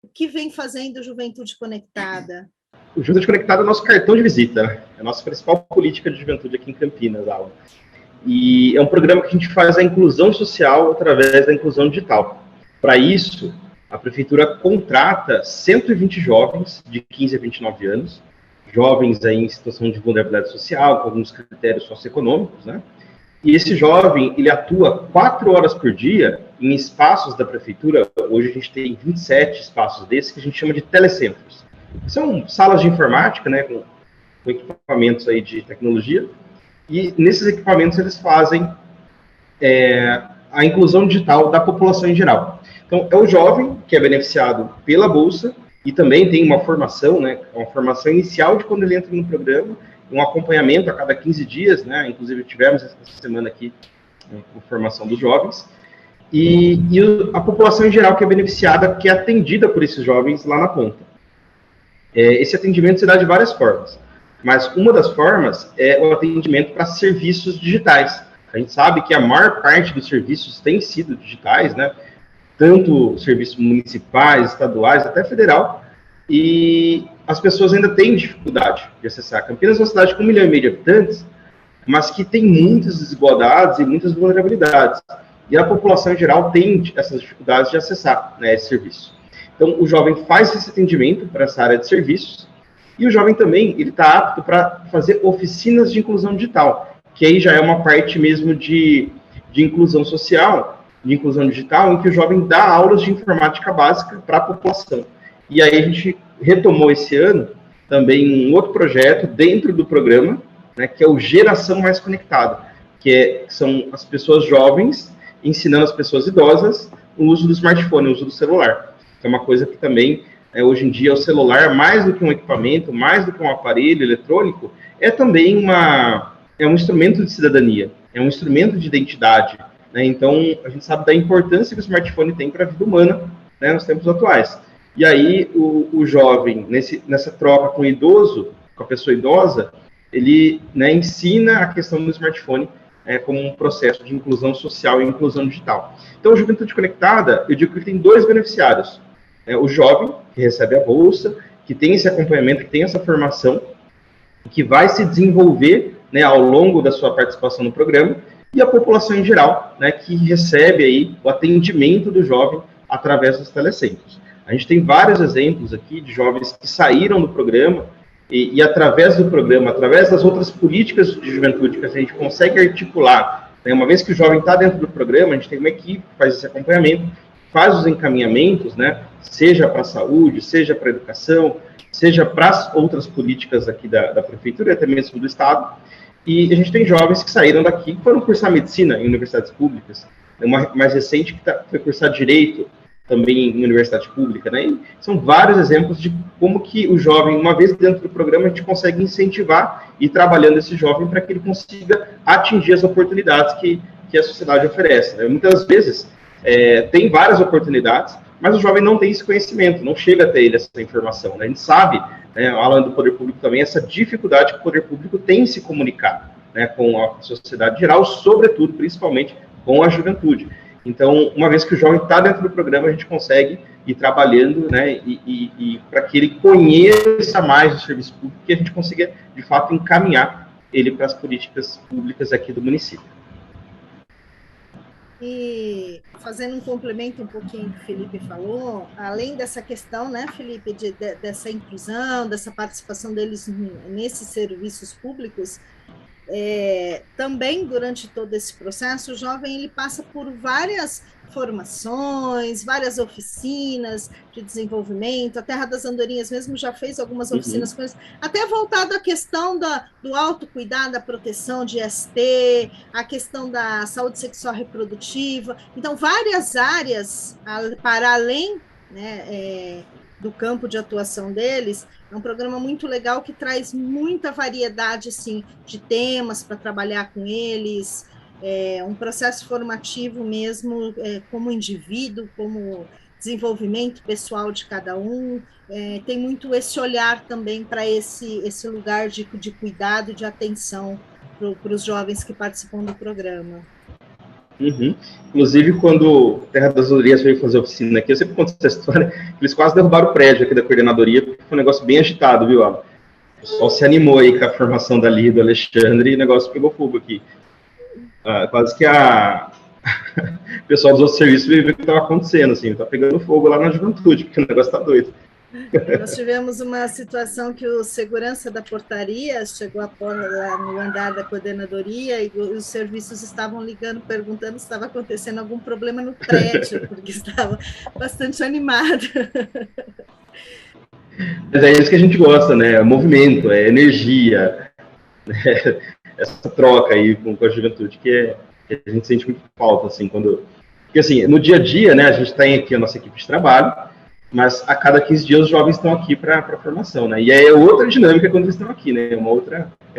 o que vem fazendo Juventude Conectada. O Juventude Conectada é o nosso cartão de visita, né? É a nossa principal política de juventude aqui em Campinas, Alan. E é um programa que a gente faz a inclusão social através da inclusão digital. Para isso, a Prefeitura contrata 120 jovens de 15 a 29 anos, jovens aí em situação de vulnerabilidade social, com alguns critérios socioeconômicos, né? E esse jovem, ele atua 4 horas por dia em espaços da prefeitura. Hoje a gente tem 27 espaços desses que a gente chama de telecentros. São salas de informática, né, com equipamentos aí de tecnologia, e nesses equipamentos eles fazem a inclusão digital da população em geral. Então, é o jovem que é beneficiado pela Bolsa, e também tem uma formação, né, uma formação inicial de quando ele entra no programa, um acompanhamento a cada 15 dias, né? Inclusive tivemos essa semana aqui com formação dos jovens, e a população em geral que é beneficiada, que é atendida por esses jovens lá na ponta. Esse atendimento se dá de várias formas, mas uma das formas é o atendimento para serviços digitais. A gente sabe que a maior parte dos serviços tem sido digitais, né? Tanto serviços municipais, estaduais, até federal, e as pessoas ainda têm dificuldade de acessar. Campinas é uma cidade com 1,5 milhão de habitantes, mas que tem muitas desigualdades e muitas vulnerabilidades. E a população em geral tem essas dificuldades de acessar, né, esse serviço. Então, o jovem faz esse atendimento para essa área de serviços, e o jovem também ele está apto para fazer oficinas de inclusão digital, que aí já é uma parte mesmo de inclusão social, de inclusão digital, em que o jovem dá aulas de informática básica para a população. E aí a gente retomou esse ano também um outro projeto dentro do programa, né, que é o Geração Mais Conectada, que são as pessoas jovens ensinando as pessoas idosas o uso do smartphone, o uso do celular. que é uma coisa que também, hoje em dia, o celular, mais do que um equipamento, mais do que um aparelho eletrônico, é também um instrumento de cidadania, é um instrumento de identidade, né? Então, a gente sabe da importância que o smartphone tem para a vida humana, né, nos tempos atuais. E aí, o jovem, nessa troca com o idoso, com a pessoa idosa, ele, né, ensina a questão do smartphone como um processo de inclusão social e inclusão digital. Então, a Juventude Conectada, eu digo que tem dois beneficiários. O jovem, que recebe a bolsa, que tem esse acompanhamento, que tem essa formação, que vai se desenvolver, né, ao longo da sua participação no programa, e a população em geral, né, que recebe aí o atendimento do jovem através dos telecentros. A gente tem vários exemplos aqui de jovens que saíram do programa e através do programa, através das outras políticas de juventude que a gente consegue articular, né, uma vez que o jovem está dentro do programa, a gente tem uma equipe que faz esse acompanhamento, faz os encaminhamentos, né, seja para a saúde, seja para a educação, seja para as outras políticas aqui da prefeitura e até mesmo do estado. E a gente tem jovens que saíram daqui, que foram cursar medicina em universidades públicas, uma mais recente que foi cursar direito também em universidade pública, né? E são vários exemplos de como que o jovem, uma vez dentro do programa, a gente consegue incentivar e ir trabalhando esse jovem para que ele consiga atingir as oportunidades que a sociedade oferece, né? Muitas vezes tem várias oportunidades, mas o jovem não tem esse conhecimento, não chega até ele essa informação, né? A gente sabe, né, falando do poder público também, essa dificuldade que o poder público tem em se comunicar, né, com a sociedade geral, sobretudo, principalmente, com a juventude. Então, uma vez que o jovem está dentro do programa, a gente consegue ir trabalhando, né, e para que ele conheça mais o serviço público, que a gente consiga, de fato, encaminhar ele para as políticas públicas aqui do município. E fazendo um complemento um pouquinho que o Felipe falou, além dessa questão, né, Felipe, dessa inclusão, dessa participação deles nesses serviços públicos, também durante todo esse processo, o jovem ele passa por várias formações, várias oficinas de desenvolvimento. A Terra das Andorinhas mesmo já fez algumas oficinas com eles, até voltado à questão do autocuidado, da proteção de ST, a questão da saúde sexual reprodutiva. Então, várias áreas para além, né, do campo de atuação deles. É um programa muito legal que traz muita variedade, assim, de temas para trabalhar com eles, um processo formativo mesmo, como indivíduo, como desenvolvimento pessoal de cada um. Tem muito esse olhar também para esse lugar de cuidado, de atenção para os jovens que participam do programa. Uhum. Inclusive, quando Terra das Andorinhas veio fazer oficina aqui, eu sempre conto essa história, eles quase derrubaram o prédio aqui da coordenadoria, porque foi um negócio bem agitado, viu, Alan? O pessoal se animou aí com a formação da Lia, do Alexandre, e o negócio pegou fogo aqui. Quase que o pessoal dos outros serviços viu o que estava acontecendo, assim, tá pegando fogo lá na juventude, porque o negócio tá doido. Nós tivemos uma situação que o segurança da portaria chegou lá no andar da coordenadoria e os serviços estavam ligando, perguntando se estava acontecendo algum problema no prédio, porque estava bastante animado. Mas é isso que a gente gosta, né? É movimento, é energia, essa troca aí com a juventude que a gente sente muito falta, assim, porque, assim, no dia a dia, né, a gente tem aqui a nossa equipe de trabalho, mas a cada 15 dias os jovens estão aqui para a formação, né? E é outra dinâmica quando eles estão aqui, né? É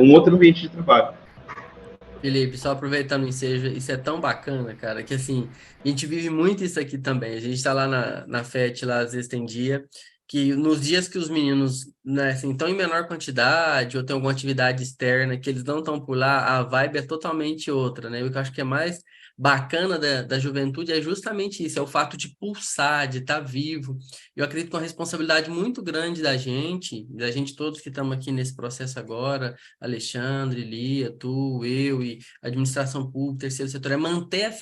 um outro ambiente de trabalho. Felipe, só aproveitando o ensejo, isso é tão bacana, cara, que assim, a gente vive muito isso aqui também. A gente está lá na FET, lá às vezes tem dia, que nos dias que os meninos, né, assim, estão em menor quantidade ou tem alguma atividade externa que eles não estão por lá, a vibe é totalmente outra, né? O que eu acho que é mais bacana da juventude é justamente isso, é o fato de pulsar, de estar vivo. Eu acredito que é uma responsabilidade muito grande da gente todos que estamos aqui nesse processo agora, Alexandre, Lia, tu, eu e a administração pública, terceiro setor, é manter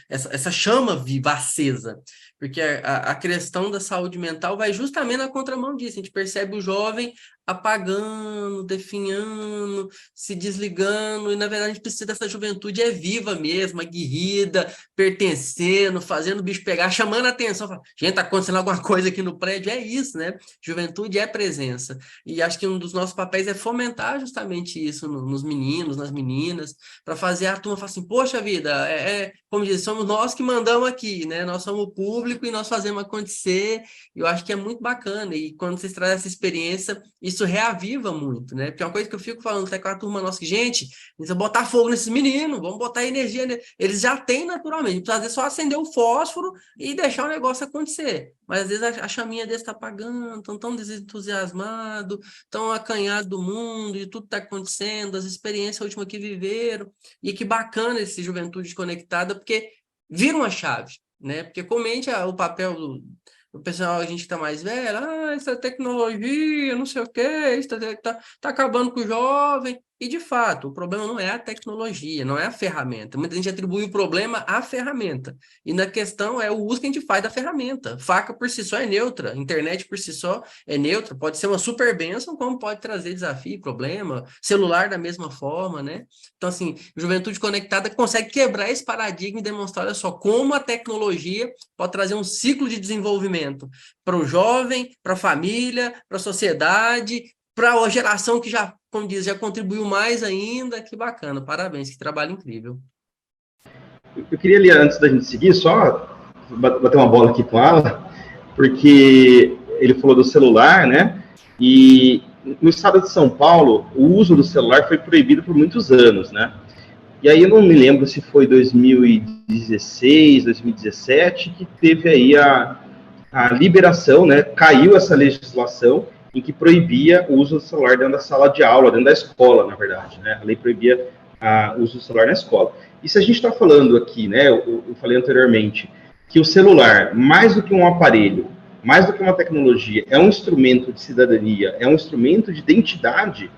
essa chama viva, acesa, porque a questão da saúde mental vai justamente na contramão disso. A gente percebe o jovem apagando, definhando, se desligando, e na verdade a gente precisa dessa juventude viva mesmo, aguerrida, pertencendo, fazendo o bicho pegar, chamando a atenção, fala, gente, tá acontecendo alguma coisa aqui no prédio, é isso, né? Juventude é presença, e acho que um dos nossos papéis é fomentar justamente isso nos meninos, nas meninas, para fazer a turma falar assim, poxa vida, como diz, somos nós que mandamos aqui, né? Nós somos o público e nós fazemos acontecer, e eu acho que é muito bacana, e quando vocês trazem essa experiência, isso reaviva muito, né? Porque é uma coisa que eu fico falando até com a turma nossa, que, gente, precisa botar fogo nesses meninos, vamos botar energia neles. Eles já têm naturalmente, precisa às vezes só acender o fósforo e deixar o negócio acontecer. Mas às vezes a chaminha desse está apagando, estão tão desentusiasmados, tão acanhados do mundo, e tudo está acontecendo, as experiências últimas que viveram, e que bacana esse Juventude Conectada, porque vira uma chave, né? Porque comente o papel o pessoal, a gente que está mais velho, essa tecnologia, não sei o quê, isso tá acabando com o jovem. E, de fato, o problema não é a tecnologia, não é a ferramenta. Muita gente atribui o problema à ferramenta. E na questão é o uso que a gente faz da ferramenta. Faca por si só é neutra, internet por si só é neutra, pode ser uma super bênção, como pode trazer desafio, problema, celular da mesma forma, né? Então, assim, Juventude Conectada consegue quebrar esse paradigma e demonstrar, olha só, como a tecnologia pode trazer um ciclo de desenvolvimento para o jovem, para a família, para a sociedade, para a geração que já, como diz, já contribuiu mais ainda. Que bacana, parabéns, que trabalho incrível. Eu queria ali, antes da gente seguir, só bater uma bola aqui com ela, porque ele falou do celular, né? E no estado de São Paulo, o uso do celular foi proibido por muitos anos, né? E aí eu não me lembro se foi 2016, 2017, que teve aí a liberação, né? Caiu essa legislação em que proibia o uso do celular dentro da sala de aula, dentro da escola, na verdade, né? A lei proibia o uso do celular na escola. E se a gente está falando aqui, né? Eu falei anteriormente que o celular, mais do que um aparelho, mais do que uma tecnologia, é um instrumento de cidadania, é um instrumento de identidade.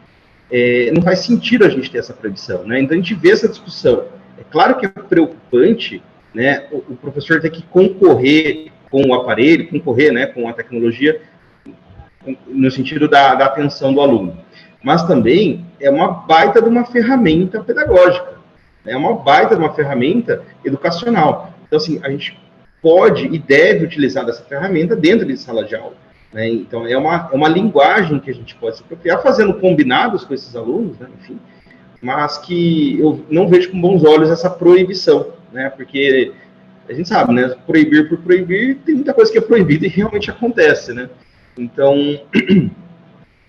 Não faz sentido a gente ter essa proibição, né? Então a gente vê essa discussão. É claro que é preocupante, né? O professor ter que concorrer com o aparelho, concorrer, né, com a tecnologia, no sentido da atenção do aluno. Mas também é uma baita de uma ferramenta pedagógica, é uma baita de uma ferramenta educacional. Então, assim, a gente pode e deve utilizar dessa ferramenta dentro de sala de aula, né? Então, é uma linguagem que a gente pode se apropriar, fazendo combinados com esses alunos, né? Enfim, mas que eu não vejo com bons olhos essa proibição, né? Porque a gente sabe, né? Proibir por proibir, tem muita coisa que é proibida e realmente acontece, né? Então,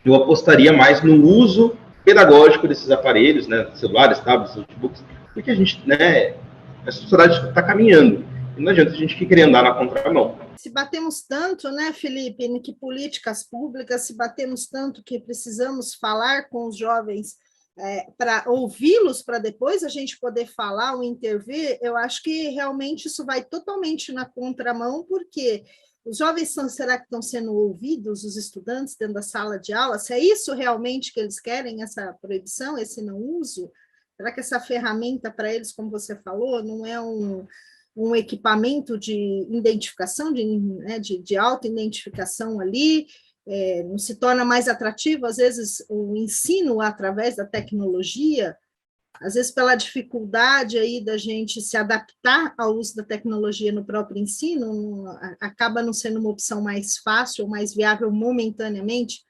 eu apostaria mais no uso pedagógico desses aparelhos, né? Celulares, tablets, notebooks, porque a gente, né? A sociedade está caminhando. E não adianta a gente querer andar na contramão. Se batemos tanto, né, Felipe, em que políticas públicas, se batemos tanto que precisamos falar com os jovens para ouvi-los, para depois a gente poder falar ou intervir, eu acho que realmente isso vai totalmente na contramão, porque os jovens será que estão sendo ouvidos, os estudantes dentro da sala de aula? Se é isso realmente que eles querem, essa proibição, esse não uso? Será que essa ferramenta para eles, como você falou, não é um equipamento de identificação, de auto-identificação ali, não se torna mais atrativo, às vezes, o ensino através da tecnologia, às vezes pela dificuldade aí da gente se adaptar ao uso da tecnologia no próprio ensino, acaba não sendo uma opção mais fácil ou mais viável momentaneamente,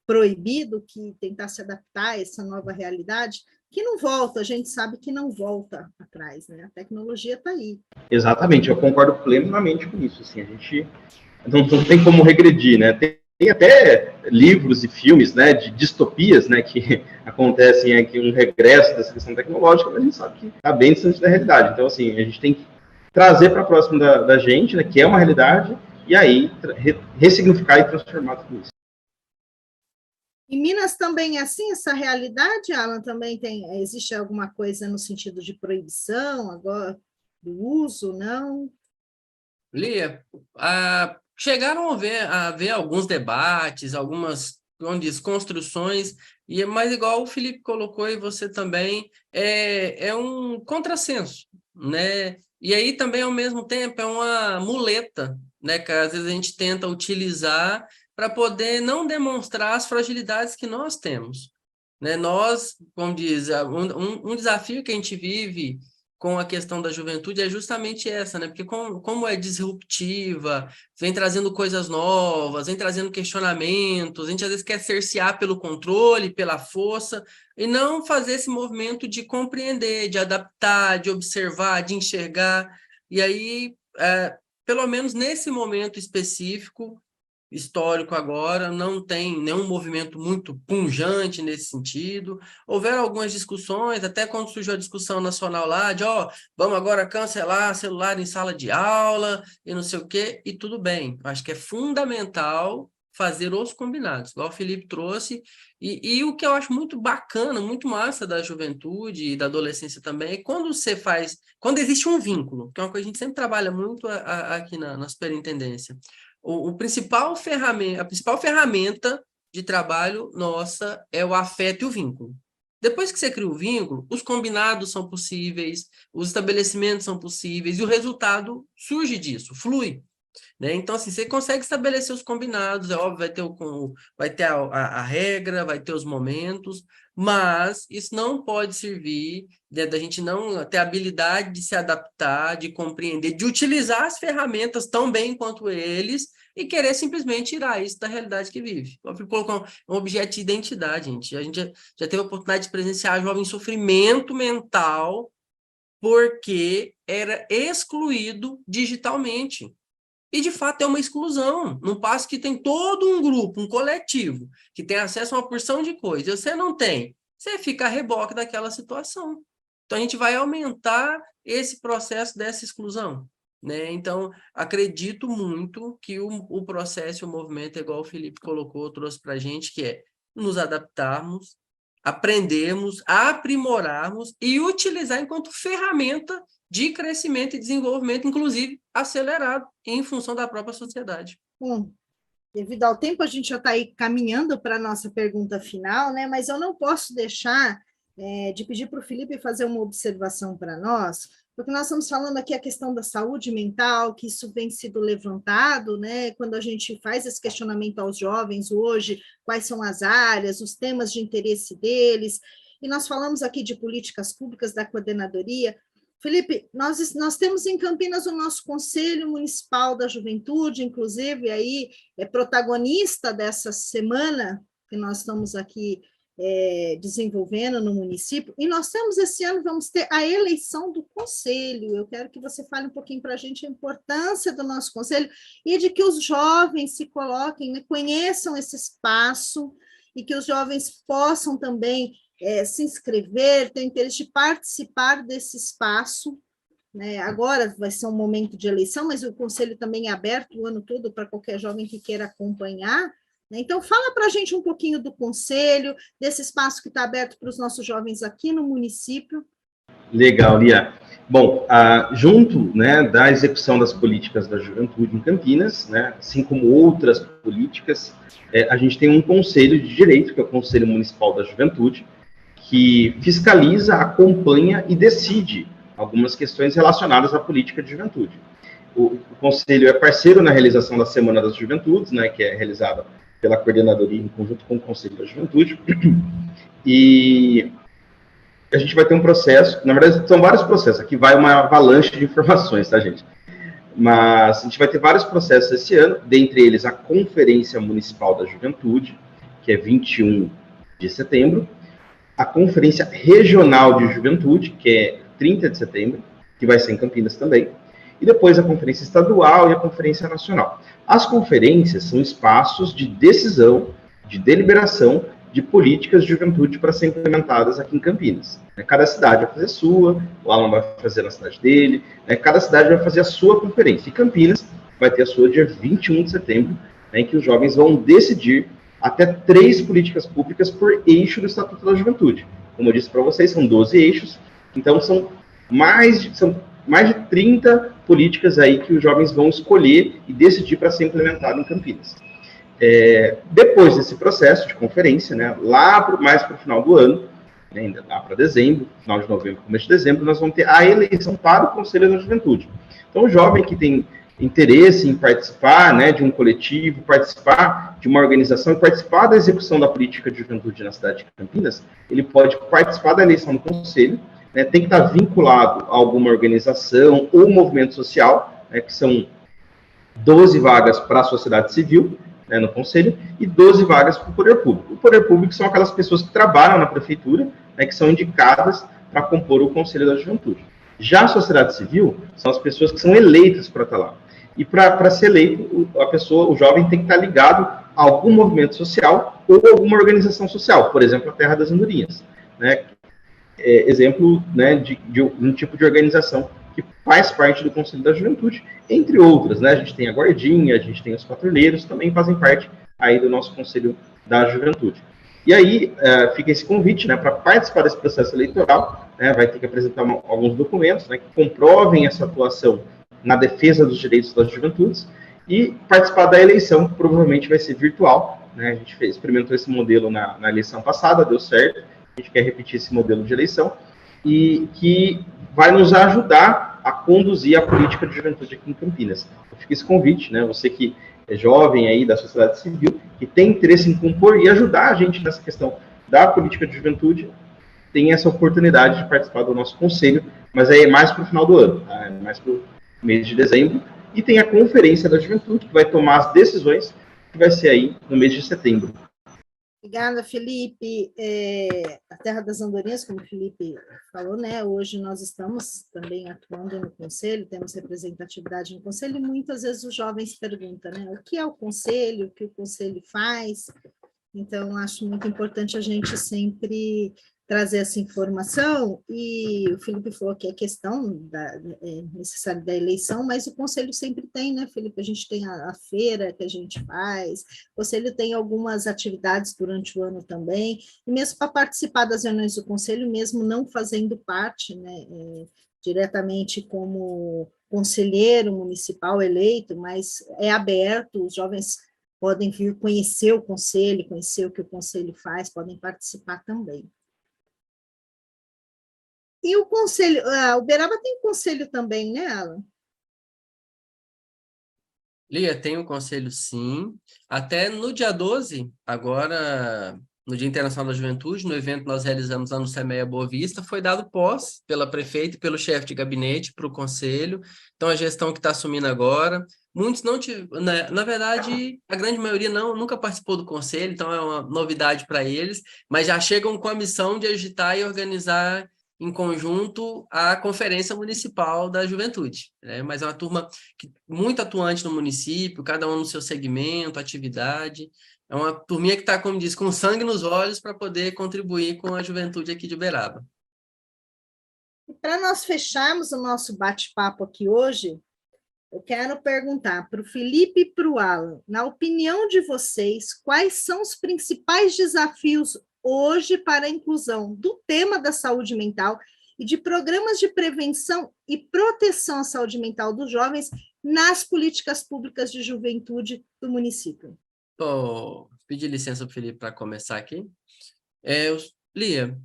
proibido, que tentar se adaptar a essa nova realidade, que não volta, a gente sabe que não volta atrás, né? A tecnologia está aí. Exatamente, eu concordo plenamente com isso. Assim, a gente não tem como regredir, né? Tem até livros e filmes, né, de distopias, né, que acontecem aqui, um regresso dessa questão tecnológica, mas a gente sabe que está bem distante da realidade. Então, assim, a gente tem que trazer para próximo da gente, né, que é uma realidade, e aí ressignificar e transformar tudo isso. Em Minas também é assim, essa realidade, Alan, também existe alguma coisa no sentido de proibição agora do uso, não? Lia, chegaram a ver alguns debates, algumas construções, mas igual o Felipe colocou e você também, é um contrassenso, né? E aí também, ao mesmo tempo, é uma muleta, né, que às vezes a gente tenta utilizar para poder não demonstrar as fragilidades que nós temos. Né? Nós, como diz, um desafio que a gente vive com a questão da juventude é justamente essa, né? Porque como é disruptiva, vem trazendo coisas novas, vem trazendo questionamentos, a gente às vezes quer cercear pelo controle, pela força, e não fazer esse movimento de compreender, de adaptar, de observar, de enxergar. E aí, pelo menos nesse momento específico, histórico agora, não tem nenhum movimento muito pungente nesse sentido. Houveram algumas discussões, até quando surgiu a discussão nacional lá, de vamos agora cancelar celular em sala de aula, e não sei o quê, e tudo bem. Acho que é fundamental fazer os combinados, igual o Felipe trouxe, e o que eu acho muito bacana, muito massa da juventude e da adolescência também, é quando existe um vínculo, que é uma coisa que a gente sempre trabalha muito aqui na superintendência. A principal ferramenta de trabalho nossa é o afeto e o vínculo. Depois que você cria o vínculo, os combinados são possíveis, os estabelecimentos são possíveis, e o resultado surge disso, flui. Né? Então, assim, você consegue estabelecer os combinados, é óbvio, vai ter a regra, vai ter os momentos, mas isso não pode servir da gente não ter a habilidade de se adaptar, de compreender, de utilizar as ferramentas tão bem quanto eles e querer simplesmente tirar isso da realidade que vive. Eu fui colocar um objeto de identidade, gente. A gente já teve a oportunidade de presenciar jovem em sofrimento mental porque era excluído digitalmente. E, de fato, é uma exclusão, num passo que tem todo um grupo, um coletivo, que tem acesso a uma porção de coisas. E você não tem, você fica a reboque daquela situação. Então, a gente vai aumentar esse processo dessa exclusão. Né? Então, acredito muito que o processo, o movimento, igual o Felipe colocou, trouxe para a gente, que é nos adaptarmos, aprendermos, aprimorarmos e utilizar enquanto ferramenta de crescimento e desenvolvimento, inclusive acelerado, em função da própria sociedade. Bom, devido ao tempo, a gente já está aí caminhando para a nossa pergunta final, né? Mas eu não posso deixar de pedir para o Felipe fazer uma observação para nós, porque nós estamos falando aqui a questão da saúde mental, que isso vem sido levantado, né? Quando a gente faz esse questionamento aos jovens hoje, quais são as áreas, os temas de interesse deles, e nós falamos aqui de políticas públicas da coordenadoria. Felipe, nós temos em Campinas o nosso Conselho Municipal da Juventude, inclusive aí é protagonista dessa semana que nós estamos aqui desenvolvendo no município, e nós temos esse ano, vamos ter a eleição do conselho. Eu quero que você fale um pouquinho para a gente a importância do nosso conselho e de que os jovens se coloquem, né, conheçam esse espaço e que os jovens possam também se inscrever, ter interesse de participar desse espaço. Né? Agora vai ser um momento de eleição, mas o conselho também é aberto o ano todo para qualquer jovem que queira acompanhar. Então, fala para a gente um pouquinho do conselho, desse espaço que está aberto para os nossos jovens aqui no município. Legal, Lia. Bom, junto, né, da execução das políticas da juventude em Campinas, né, assim como outras políticas, a gente tem um conselho de direito, que é o Conselho Municipal da Juventude, que fiscaliza, acompanha e decide algumas questões relacionadas à política de juventude. O Conselho é parceiro na realização da Semana das Juventudes, né, que é realizada pela coordenadoria em conjunto com o Conselho da Juventude, e a gente vai ter um processo, na verdade são vários processos, aqui vai uma avalanche de informações, tá, gente? Mas a gente vai ter vários processos esse ano, dentre eles a Conferência Municipal da Juventude, que é 21 de setembro, a Conferência Regional de Juventude, que é 30 de setembro, que vai ser em Campinas também, e depois a Conferência Estadual e a Conferência Nacional. As conferências são espaços de decisão, de deliberação de políticas de juventude para serem implementadas aqui em Campinas. Cada cidade vai fazer a sua, o Alan vai fazer na cidade dele, cada cidade vai fazer a sua conferência. E Campinas vai ter a sua dia 21 de setembro, em que os jovens vão decidir até 3 políticas públicas por eixo do Estatuto da Juventude. Como eu disse para vocês, são 12 eixos, então são mais de 30 políticas aí que os jovens vão escolher e decidir para ser implementado em Campinas. Depois desse processo de conferência, né, mais para o final do ano, né, ainda lá para dezembro, final de novembro, começo de dezembro, nós vamos ter a eleição para o Conselho da Juventude. Então, o jovem que interesse em participar, né, de um coletivo, participar de uma organização, participar da execução da política de juventude na cidade de Campinas, ele pode participar da eleição do conselho, né, tem que estar vinculado a alguma organização ou movimento social, né, que são 12 vagas para a sociedade civil, né, no conselho, e 12 vagas para o poder público. O poder público são aquelas pessoas que trabalham na prefeitura, né, que são indicadas para compor o conselho da juventude. Já a sociedade civil são as pessoas que são eleitas para estar lá. E para ser eleito, o jovem tem que estar ligado a algum movimento social ou alguma organização social, por exemplo, a Terra das Andorinhas, né? Exemplo, né, de um tipo de organização que faz parte do Conselho da Juventude, entre outras, né? A gente tem a Guardinha, a gente tem os patrulheiros, também fazem parte aí do nosso Conselho da Juventude. E aí fica esse convite, né, para participar desse processo eleitoral, né, vai ter que apresentar alguns documentos, né, que comprovem essa atuação na defesa dos direitos das juventudes, e participar da eleição, que provavelmente vai ser virtual, né, a gente experimentou esse modelo na eleição passada, deu certo, a gente quer repetir esse modelo de eleição, e que vai nos ajudar a conduzir a política de juventude aqui em Campinas. Então, fica esse convite, né, você que é jovem aí da sociedade civil, que tem interesse em compor e ajudar a gente nessa questão da política de juventude, tem essa oportunidade de participar do nosso conselho, mas aí é mais para o final do ano, tá? É mais para o mês de dezembro, e tem a Conferência da Juventude, que vai tomar as decisões, que vai ser aí no mês de setembro. Obrigada, Felipe. A Terra das Andorinhas, como o Felipe falou, né? Hoje nós estamos também atuando no conselho, temos representatividade no conselho, e muitas vezes os jovens perguntam, né? O que é o conselho, o que o conselho faz? Então, acho muito importante a gente sempre trazer essa informação, e o Felipe falou que é questão necessária da eleição, mas o conselho sempre tem, né, Felipe? A gente tem a feira que a gente faz, o conselho tem algumas atividades durante o ano também, e mesmo para participar das reuniões do conselho, mesmo não fazendo parte, né, diretamente como conselheiro municipal eleito, mas é aberto, os jovens podem vir conhecer o conselho, conhecer o que o conselho faz, podem participar também. E o conselho, Uberaba tem conselho também, né, Alan? Lia, tem um conselho sim. Até no dia 12, agora, no Dia Internacional da Juventude, no evento que nós realizamos lá no CEMEA Boa Vista, foi dado posse pela prefeita e pelo chefe de gabinete para o conselho. Então, a gestão que está assumindo agora, muitos não tiveram, na verdade, a grande maioria nunca participou do conselho, então é uma novidade para eles, mas já chegam com a missão de agitar e organizar em conjunto a Conferência Municipal da Juventude, né? Mas é uma turma muito atuante no município, cada um no seu segmento, atividade. É uma turminha que está, como diz, com sangue nos olhos para poder contribuir com a juventude aqui de Uberaba. Para nós fecharmos o nosso bate-papo aqui hoje, eu quero perguntar para o Felipe e para o Alan, na opinião de vocês, quais são os principais desafios hoje para a inclusão do tema da saúde mental e de programas de prevenção e proteção à saúde mental dos jovens nas políticas públicas de juventude do município? Vou pedir licença para o Felipe para começar aqui. Lia,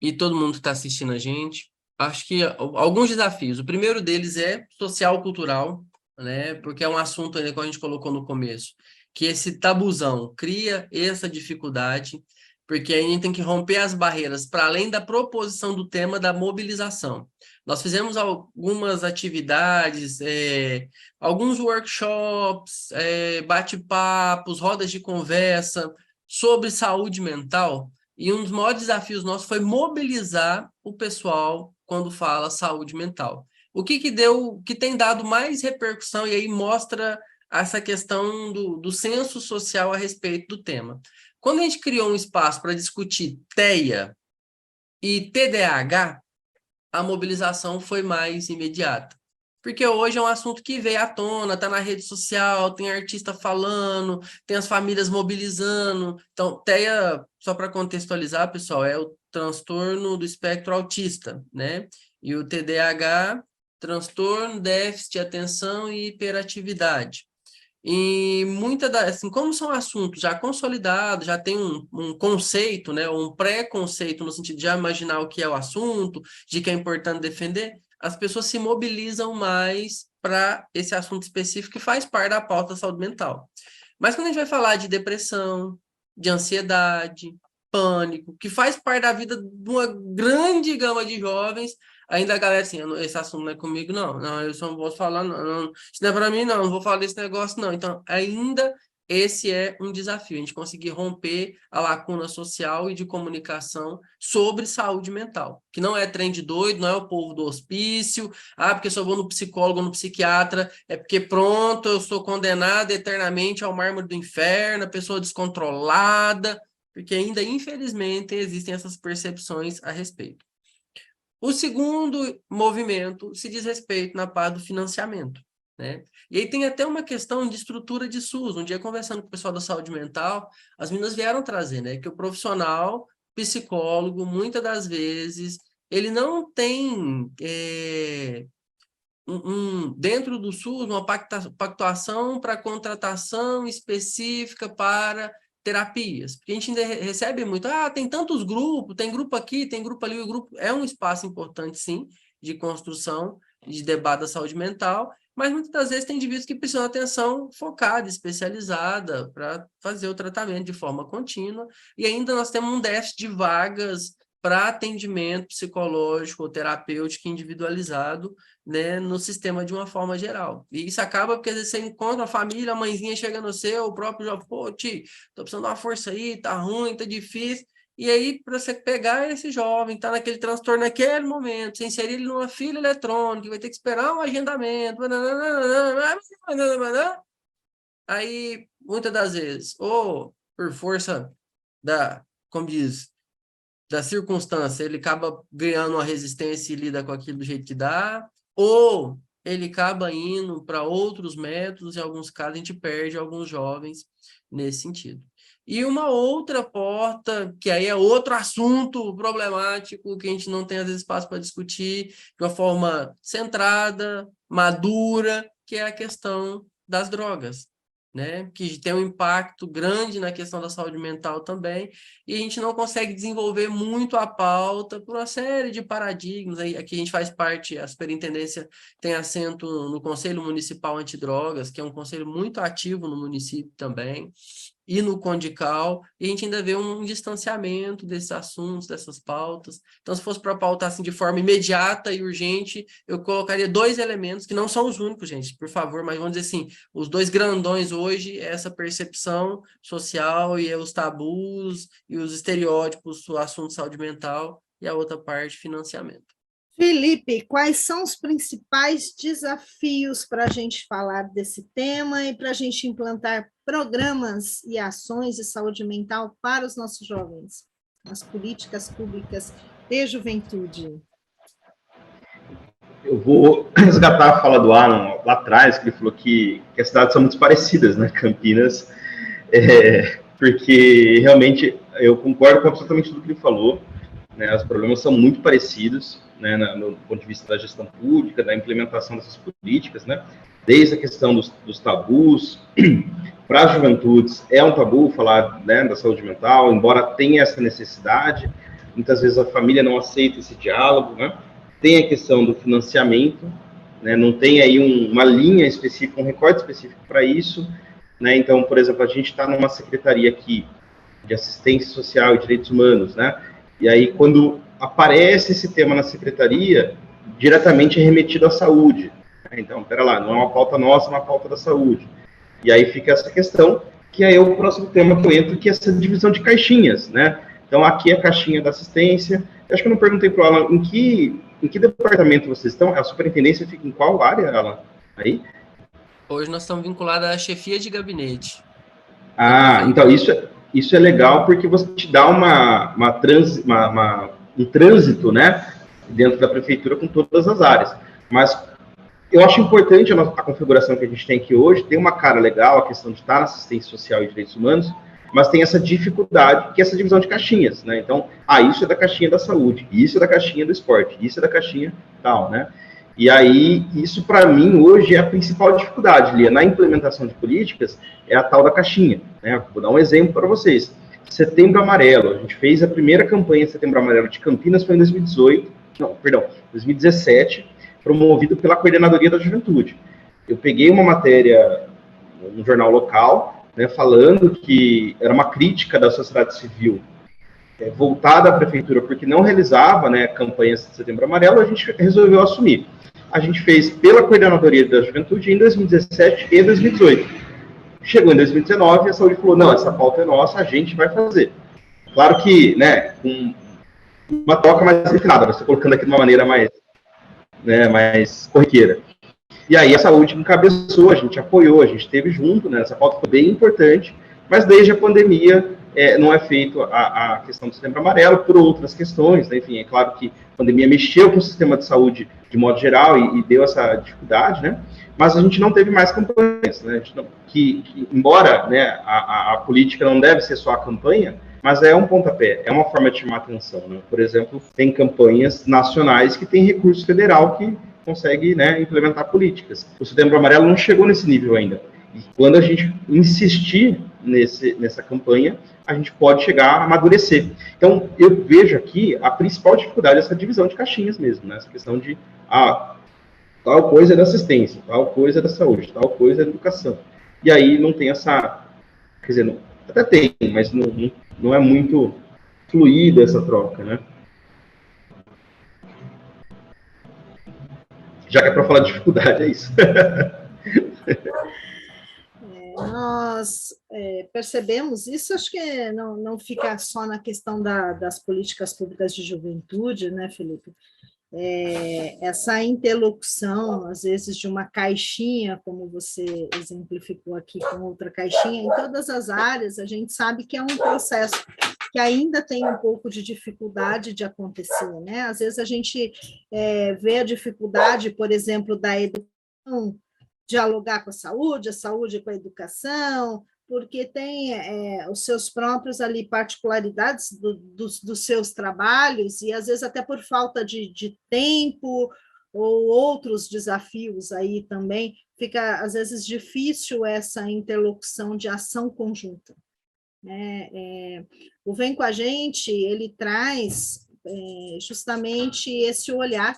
e todo mundo que está assistindo a gente, acho que alguns desafios. O primeiro deles é social-cultural, né? Porque é um assunto, ainda que a gente colocou no começo, que esse tabuzão cria essa dificuldade, porque a gente tem que romper as barreiras para além da proposição do tema da mobilização. Nós fizemos algumas atividades, alguns workshops, bate-papos, rodas de conversa sobre saúde mental, e um dos maiores desafios nossos foi mobilizar o pessoal quando fala saúde mental. O que tem dado mais repercussão, e aí mostra essa questão do senso social a respeito do tema. Quando a gente criou um espaço para discutir TEA e TDAH, a mobilização foi mais imediata. Porque hoje é um assunto que veio à tona, está na rede social, tem artista falando, tem as famílias mobilizando. Então, TEA, só para contextualizar, pessoal, é o transtorno do espectro autista, né? E o TDAH, transtorno, déficit de atenção e hiperatividade. E assim, como são assuntos já consolidados, já tem um conceito, né, um pré-conceito no sentido de já imaginar o que é o assunto, de que é importante defender, as pessoas se mobilizam mais para esse assunto específico que faz parte da pauta da saúde mental. Mas quando a gente vai falar de depressão, de ansiedade, pânico, que faz parte da vida de uma grande gama de jovens, ainda a galera assim, esse assunto não é comigo, não, eu só não posso falar, não, isso não é para mim, não vou falar desse negócio, não. Então, ainda esse é um desafio, a gente conseguir romper a lacuna social e de comunicação sobre saúde mental, que não é trem de doido, não é o povo do hospício, porque se eu vou no psicólogo ou no psiquiatra, é porque pronto, eu sou condenado eternamente ao mármore do inferno, a pessoa descontrolada, porque ainda, infelizmente, existem essas percepções a respeito. O segundo movimento se diz respeito na parte do financiamento, né? E aí tem até uma questão de estrutura de SUS. Um dia, conversando com o pessoal da saúde mental, as meninas vieram trazer, né, que o profissional psicólogo, muitas das vezes, ele não tem dentro do SUS uma pactuação para contratação específica para terapias, porque a gente ainda recebe muito, tem tantos grupos, tem grupo aqui, tem grupo ali, o grupo é um espaço importante, sim, de construção, de debate da saúde mental, mas muitas das vezes tem indivíduos que precisam de atenção focada, especializada, para fazer o tratamento de forma contínua, e ainda nós temos um déficit de vagas para atendimento psicológico ou terapêutico individualizado, né, no sistema de uma forma geral. E isso acaba porque às vezes você encontra a família, a mãezinha chega no seu, o próprio já, pô, tio, tô precisando de uma força aí, tá ruim, tá difícil. E aí, para você pegar esse jovem, tá naquele transtorno naquele momento, você inserir ele numa fila eletrônica, vai ter que esperar um agendamento, aí, muitas das vezes, ou por força como diz, da circunstância, ele acaba ganhando uma resistência e lida com aquilo do jeito que dá, ou ele acaba indo para outros métodos, em alguns casos a gente perde alguns jovens nesse sentido. E uma outra porta, que aí é outro assunto problemático, que a gente não tem, às vezes, espaço para discutir de uma forma centrada, madura, que é a questão das drogas, né? Que tem um impacto grande na questão da saúde mental também, e a gente não consegue desenvolver muito a pauta por uma série de paradigmas. Aí, aqui a gente faz parte, a superintendência tem assento no Conselho Municipal Antidrogas, que é um conselho muito ativo no município também, e no Condical, e a gente ainda vê um distanciamento desses assuntos, dessas pautas. Então, se fosse para pautar assim, de forma imediata e urgente, eu colocaria 2 elementos, que não são os únicos, gente, por favor, mas vamos dizer assim, os 2 grandões hoje, é essa percepção social e os tabus e os estereótipos, o assunto de saúde mental, e a outra parte, financiamento. Felipe, quais são os principais desafios para a gente falar desse tema e para a gente implantar programas e ações de saúde mental para os nossos jovens, as políticas públicas de juventude? Eu vou resgatar a fala do Alan lá atrás, que ele falou que as cidades são muito parecidas, né, Campinas, porque realmente eu concordo com absolutamente tudo que ele falou, né, os problemas são muito parecidos, né, no ponto de vista da gestão pública, da implementação dessas políticas, né, desde a questão dos tabus. Para as juventudes é um tabu falar, né, da saúde mental, embora tenha essa necessidade, muitas vezes a família não aceita esse diálogo, né, tem a questão do financiamento, né, não tem aí uma linha específica, um recorte específico para isso, né, então, por exemplo, a gente está numa secretaria aqui de assistência social e direitos humanos, né, e aí quando aparece esse tema na secretaria, diretamente é remetido à saúde. Então, pera lá, não é uma pauta nossa, é uma pauta da saúde. E aí fica essa questão, que aí é o próximo tema que eu entro, que é essa divisão de caixinhas, né? Então, aqui é a caixinha da assistência. Eu acho que eu não perguntei para o Alan, em que departamento vocês estão? A superintendência fica em qual área, Alan? Aí? Hoje nós estamos vinculados à chefia de gabinete. Então isso é legal, porque você te dá um trânsito, né, dentro da prefeitura com todas as áreas. Mas eu acho importante a configuração que a gente tem aqui hoje, tem uma cara legal, a questão de estar na assistência social e direitos humanos, mas tem essa dificuldade, que é essa divisão de caixinhas, né? Então, isso é da caixinha da saúde, isso é da caixinha do esporte, isso é da caixinha tal, né? E aí, isso para mim hoje é a principal dificuldade, Lia, na implementação de políticas, é a tal da caixinha, né? Vou dar um exemplo para vocês. Setembro Amarelo, a gente fez a primeira campanha de Setembro Amarelo de Campinas, foi em 2017, promovido pela Coordenadoria da Juventude. Eu peguei uma matéria no jornal local, né, falando que era uma crítica da sociedade civil voltada à prefeitura, porque não realizava, né, campanhas de Setembro Amarelo. A gente resolveu assumir. A gente fez pela Coordenadoria da Juventude em 2017 e 2018. Chegou em 2019 e a Saúde falou, não, essa pauta é nossa, a gente vai fazer. Claro que, né, com uma toca mais refinada, você colocando aqui de uma maneira mais, né, mais corriqueira. E aí a Saúde encabeçou, a gente apoiou, a gente esteve junto, né, essa pauta foi bem importante, mas desde a pandemia não é feito a questão do Setembro Amarelo por outras questões, né? Enfim, é claro que a pandemia mexeu com o sistema de saúde de modo geral e deu essa dificuldade, né? Mas a gente não teve mais campanhas, né? Embora, né, a política não deve ser só a campanha, mas é um pontapé, é uma forma de chamar atenção, né? Por exemplo, tem campanhas nacionais que têm recurso federal que consegue, né, implementar políticas. O Setembro Amarelo não chegou nesse nível ainda. E quando a gente insistir nessa campanha, a gente pode chegar a amadurecer. Então, eu vejo aqui a principal dificuldade dessa divisão de caixinhas mesmo, né? Essa questão de tal coisa é da assistência, tal coisa é da saúde, tal coisa é da educação. E aí não tem essa... Quer dizer, não, até tem, mas não é muito fluida essa troca, né? Já que é para falar de dificuldade, é isso. Nós percebemos isso, acho que não fica só na questão das políticas públicas de juventude, né, Felipe? Essa interlocução, às vezes, de uma caixinha, como você exemplificou aqui, com outra caixinha, em todas as áreas, a gente sabe que é um processo que ainda tem um pouco de dificuldade de acontecer, né? Às vezes a gente vê a dificuldade, por exemplo, da educação, dialogar com a saúde com a educação, porque tem os seus próprios ali particularidades dos seus trabalhos, e às vezes até por falta de tempo ou outros desafios aí também, fica às vezes difícil essa interlocução de ação conjunta. O Vem com a Gente, ele traz justamente esse olhar,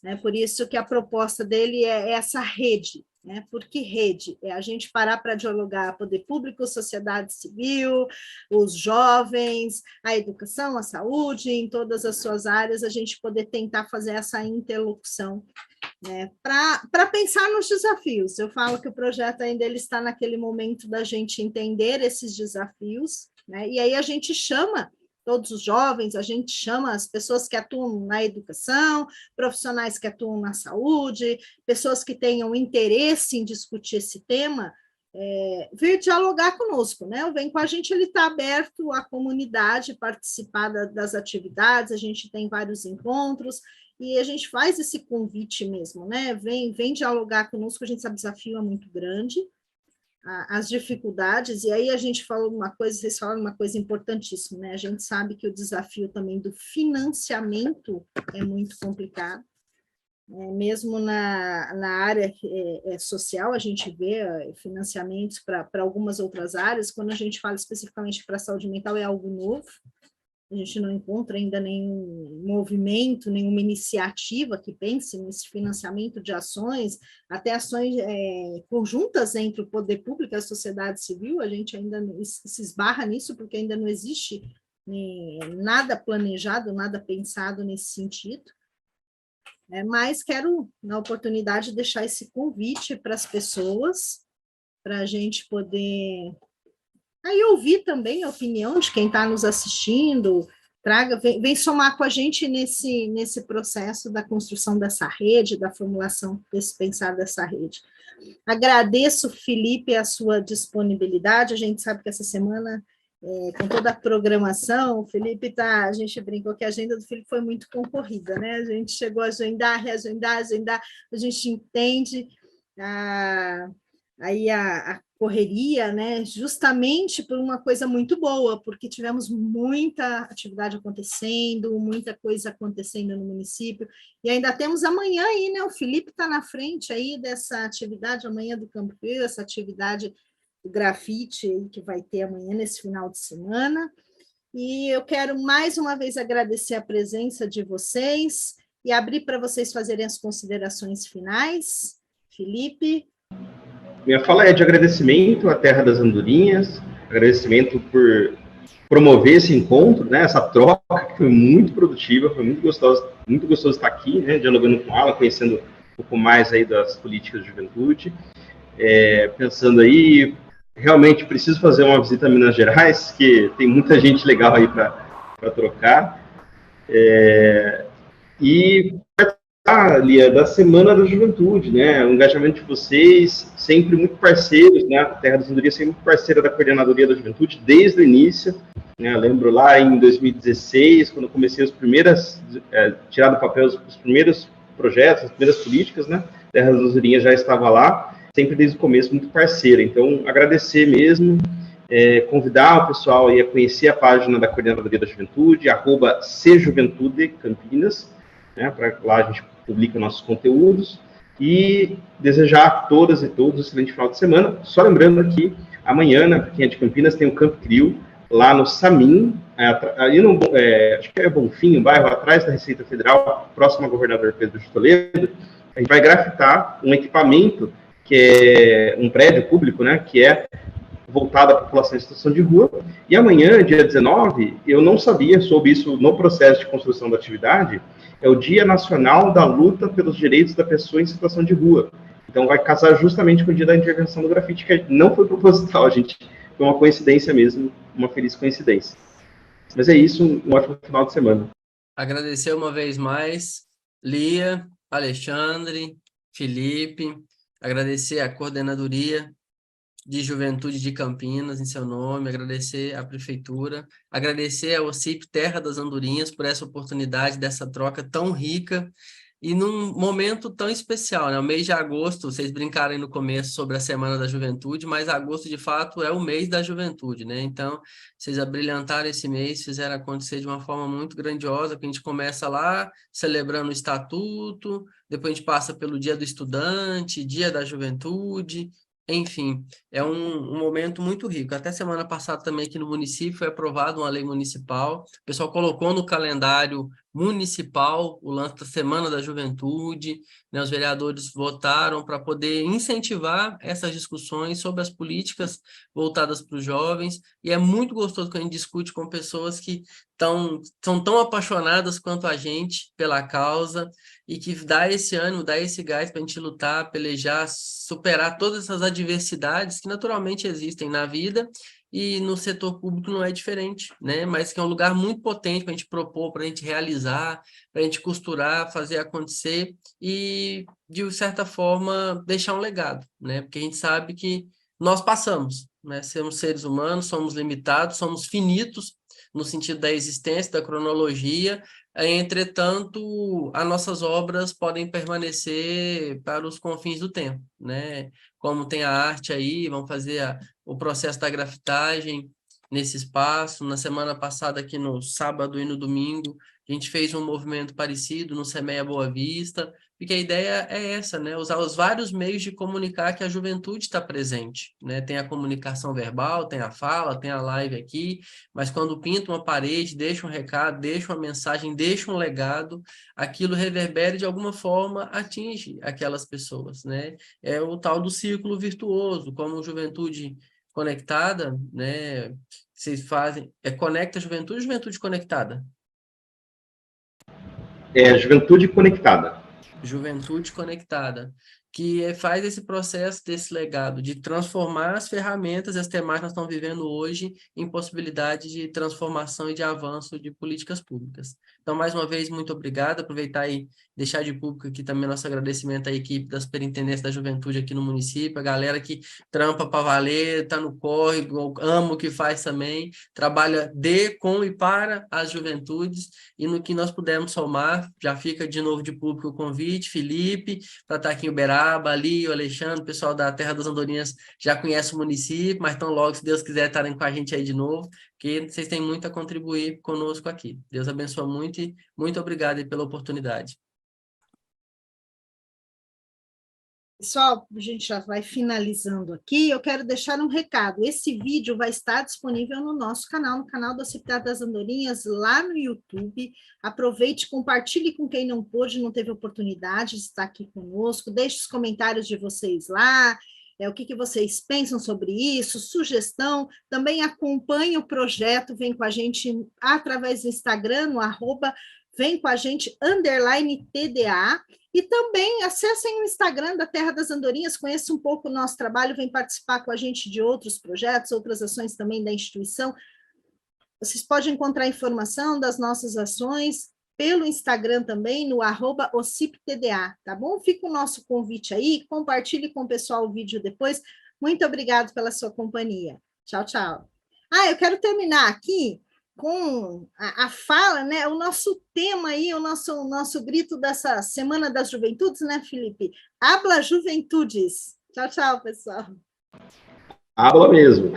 né? Por isso que a proposta dele é essa rede, né? Por que rede? É a gente parar para dialogar poder público, sociedade civil, os jovens, a educação, a saúde, em todas as suas áreas, a gente poder tentar fazer essa interlocução, né? Para pensar nos desafios. Eu falo que o projeto ainda ele está naquele momento da gente entender esses desafios, né? E aí a gente chama todos os jovens, a gente chama as pessoas que atuam na educação, profissionais que atuam na saúde, pessoas que tenham interesse em discutir esse tema, vir dialogar conosco, né? O Vem com a Gente, ele está aberto à comunidade participar das atividades, a gente tem vários encontros, e a gente faz esse convite mesmo, né? Vem dialogar conosco, a gente sabe que o desafio é muito grande, as dificuldades, e aí a gente falou uma coisa, vocês falaram uma coisa importantíssima, né? A gente sabe que o desafio também do financiamento é muito complicado, mesmo na área social, a gente vê financiamentos para algumas outras áreas, quando a gente fala especificamente para a saúde mental, é algo novo, a gente não encontra ainda nenhum movimento, nenhuma iniciativa que pense nesse financiamento de ações, até ações conjuntas entre o poder público e a sociedade civil, a gente ainda se esbarra nisso, porque ainda não existe nada planejado, nada pensado nesse sentido. Mas quero, na oportunidade, deixar esse convite para as pessoas, para a gente poder... Aí ouvir também a opinião de quem está nos assistindo, vem somar com a gente nesse processo da construção dessa rede, da formulação desse pensar dessa rede. Agradeço, Felipe, a sua disponibilidade, a gente sabe que essa semana, com toda a programação, o Felipe a gente brincou que a agenda do Felipe foi muito concorrida, né? A gente chegou a agendar, reagendar, a gente entende aí a correria, né, justamente por uma coisa muito boa, porque tivemos muita atividade acontecendo, muita coisa acontecendo no município, e ainda temos amanhã aí, né, o Felipe está na frente aí dessa atividade, amanhã do Campo Frio, essa atividade do grafite aí que vai ter amanhã, nesse final de semana, e eu quero mais uma vez agradecer a presença de vocês, e abrir para vocês fazerem as considerações finais. Felipe? minha fala é de agradecimento à Terra das Andorinhas, agradecimento por promover esse encontro, né, essa troca que foi muito produtiva, foi muito gostoso estar aqui, né, dialogando com ela, conhecendo um pouco mais aí das políticas de juventude, pensando aí, realmente preciso fazer uma visita a Minas Gerais, que tem muita gente legal aí para trocar, e Lia, da Semana da Juventude, né? O engajamento de vocês, sempre muito parceiros, né? A Terra das Andorinhas sempre muito parceira da Coordenadoria da Juventude, desde o início, né? Eu lembro lá em 2016, quando eu comecei tirar do papel os primeiros projetos, as primeiras políticas, né? A Terra das Andorinhas já estava lá, sempre desde o começo muito parceira. Então, agradecer mesmo, convidar o pessoal aí a conhecer a página da Coordenadoria da Juventude, @cjuventudecampinas, né? Para lá a gente publica nossos conteúdos, e desejar a todas e todos um excelente final de semana. Só lembrando que amanhã, né, para quem é de Campinas, tem o Camp Crio, lá no Samim, ali no, acho que é Bonfim, um bairro atrás da Receita Federal, próximo ao governador Pedro de Toledo. A gente vai grafitar um equipamento, que é um prédio público, né, que é voltado à população em situação de rua, e amanhã, dia 19, eu não sabia, soube isso no processo de construção da atividade, é o Dia Nacional da Luta pelos Direitos da Pessoa em Situação de Rua. Então, vai casar justamente com o dia da intervenção do grafite, que não foi proposital, gente. Foi uma coincidência mesmo, uma feliz coincidência. Mas é isso, um ótimo final de semana. Agradecer uma vez mais, Lia, Alexandre, Felipe, agradecer a Coordenadoria de Juventude de Campinas, em seu nome, agradecer à Prefeitura, agradecer ao OCIP Terra das Andorinhas por essa oportunidade dessa troca tão rica e num momento tão especial, né? O mês de agosto, vocês brincaram aí no começo sobre a Semana da Juventude, mas agosto, de fato, é o mês da juventude, né? Então, vocês abrilhantaram esse mês, fizeram acontecer de uma forma muito grandiosa, que a gente começa lá celebrando o Estatuto, depois a gente passa pelo Dia do Estudante, Dia da Juventude, enfim, é um momento muito rico. Até semana passada também aqui no município foi aprovada uma lei municipal, o pessoal colocou no calendário municipal o lance da Semana da Juventude, né? Os vereadores votaram para poder incentivar essas discussões sobre as políticas voltadas para os jovens, e é muito gostoso quando a gente discute com pessoas que são tão apaixonadas quanto a gente pela causa, e que dá esse ânimo, dá esse gás para a gente lutar, pelejar, superar todas essas adversidades que naturalmente existem na vida, e no setor público não é diferente, né? Mas que é um lugar muito potente para a gente propor, para a gente realizar, para a gente costurar, fazer acontecer e, de certa forma, deixar um legado, né? Porque a gente sabe que nós passamos, né? Somos seres humanos, somos limitados, somos finitos no sentido da existência, da cronologia. Entretanto, as nossas obras podem permanecer para os confins do tempo, né? Como tem a arte aí, vamos fazer o processo da grafitagem nesse espaço. Na semana passada, aqui no sábado e no domingo, a gente fez um movimento parecido no Semeia Boa Vista, porque a ideia é essa, né? Usar os vários meios de comunicar que a juventude está presente, né? Tem a comunicação verbal, tem a fala, tem a live aqui, mas quando pinta uma parede, deixa um recado, deixa uma mensagem, deixa um legado, aquilo reverbera e de alguma forma atinge aquelas pessoas, né? É o tal do círculo virtuoso, como Juventude Conectada, né? Vocês fazem, Conecta Juventude ou Juventude Conectada? Juventude Conectada. Juventude Conectada, que faz esse processo desse legado de transformar as ferramentas e as temáticas que nós estamos vivendo hoje em possibilidade de transformação e de avanço de políticas públicas. Então, mais uma vez, muito obrigado. Aproveitar e deixar de público aqui também nosso agradecimento à equipe da Superintendência da Juventude aqui no município, a galera que trampa para valer, está no corre, ama o que faz também, trabalha com e para as juventudes, e no que nós pudermos somar, já fica de novo de público o convite, Felipe, para estar aqui em Uberaba, ali, o Alexandre, o pessoal da Terra das Andorinhas já conhece o município, mas tão logo, se Deus quiser, estarem com a gente aí de novo, que vocês têm muito a contribuir conosco aqui. Deus abençoe muito e muito obrigado aí pela oportunidade. Pessoal, a gente já vai finalizando aqui. Eu quero deixar um recado. Esse vídeo vai estar disponível no nosso canal, no canal da Cidade das Andorinhas, lá no YouTube. Aproveite, compartilhe com quem não pôde, não teve oportunidade de estar aqui conosco. Deixe os comentários de vocês lá. o que vocês pensam sobre isso, sugestão, também acompanhe o projeto, vem com a gente através do Instagram, no @vem com a gente _TDA, e também acessem o Instagram da Terra das Andorinhas, conheçam um pouco o nosso trabalho, vem participar com a gente de outros projetos, outras ações também da instituição. Vocês podem encontrar informação das nossas ações pelo Instagram também, no @OCIPTDA, tá bom? Fica o nosso convite aí, compartilhe com o pessoal o vídeo depois. Muito obrigado pela sua companhia. Tchau, tchau. Eu quero terminar aqui com a fala, né? O nosso tema aí, o nosso grito dessa Semana das Juventudes, né, Felipe? Habla Juventudes. Tchau, tchau, pessoal. Habla mesmo.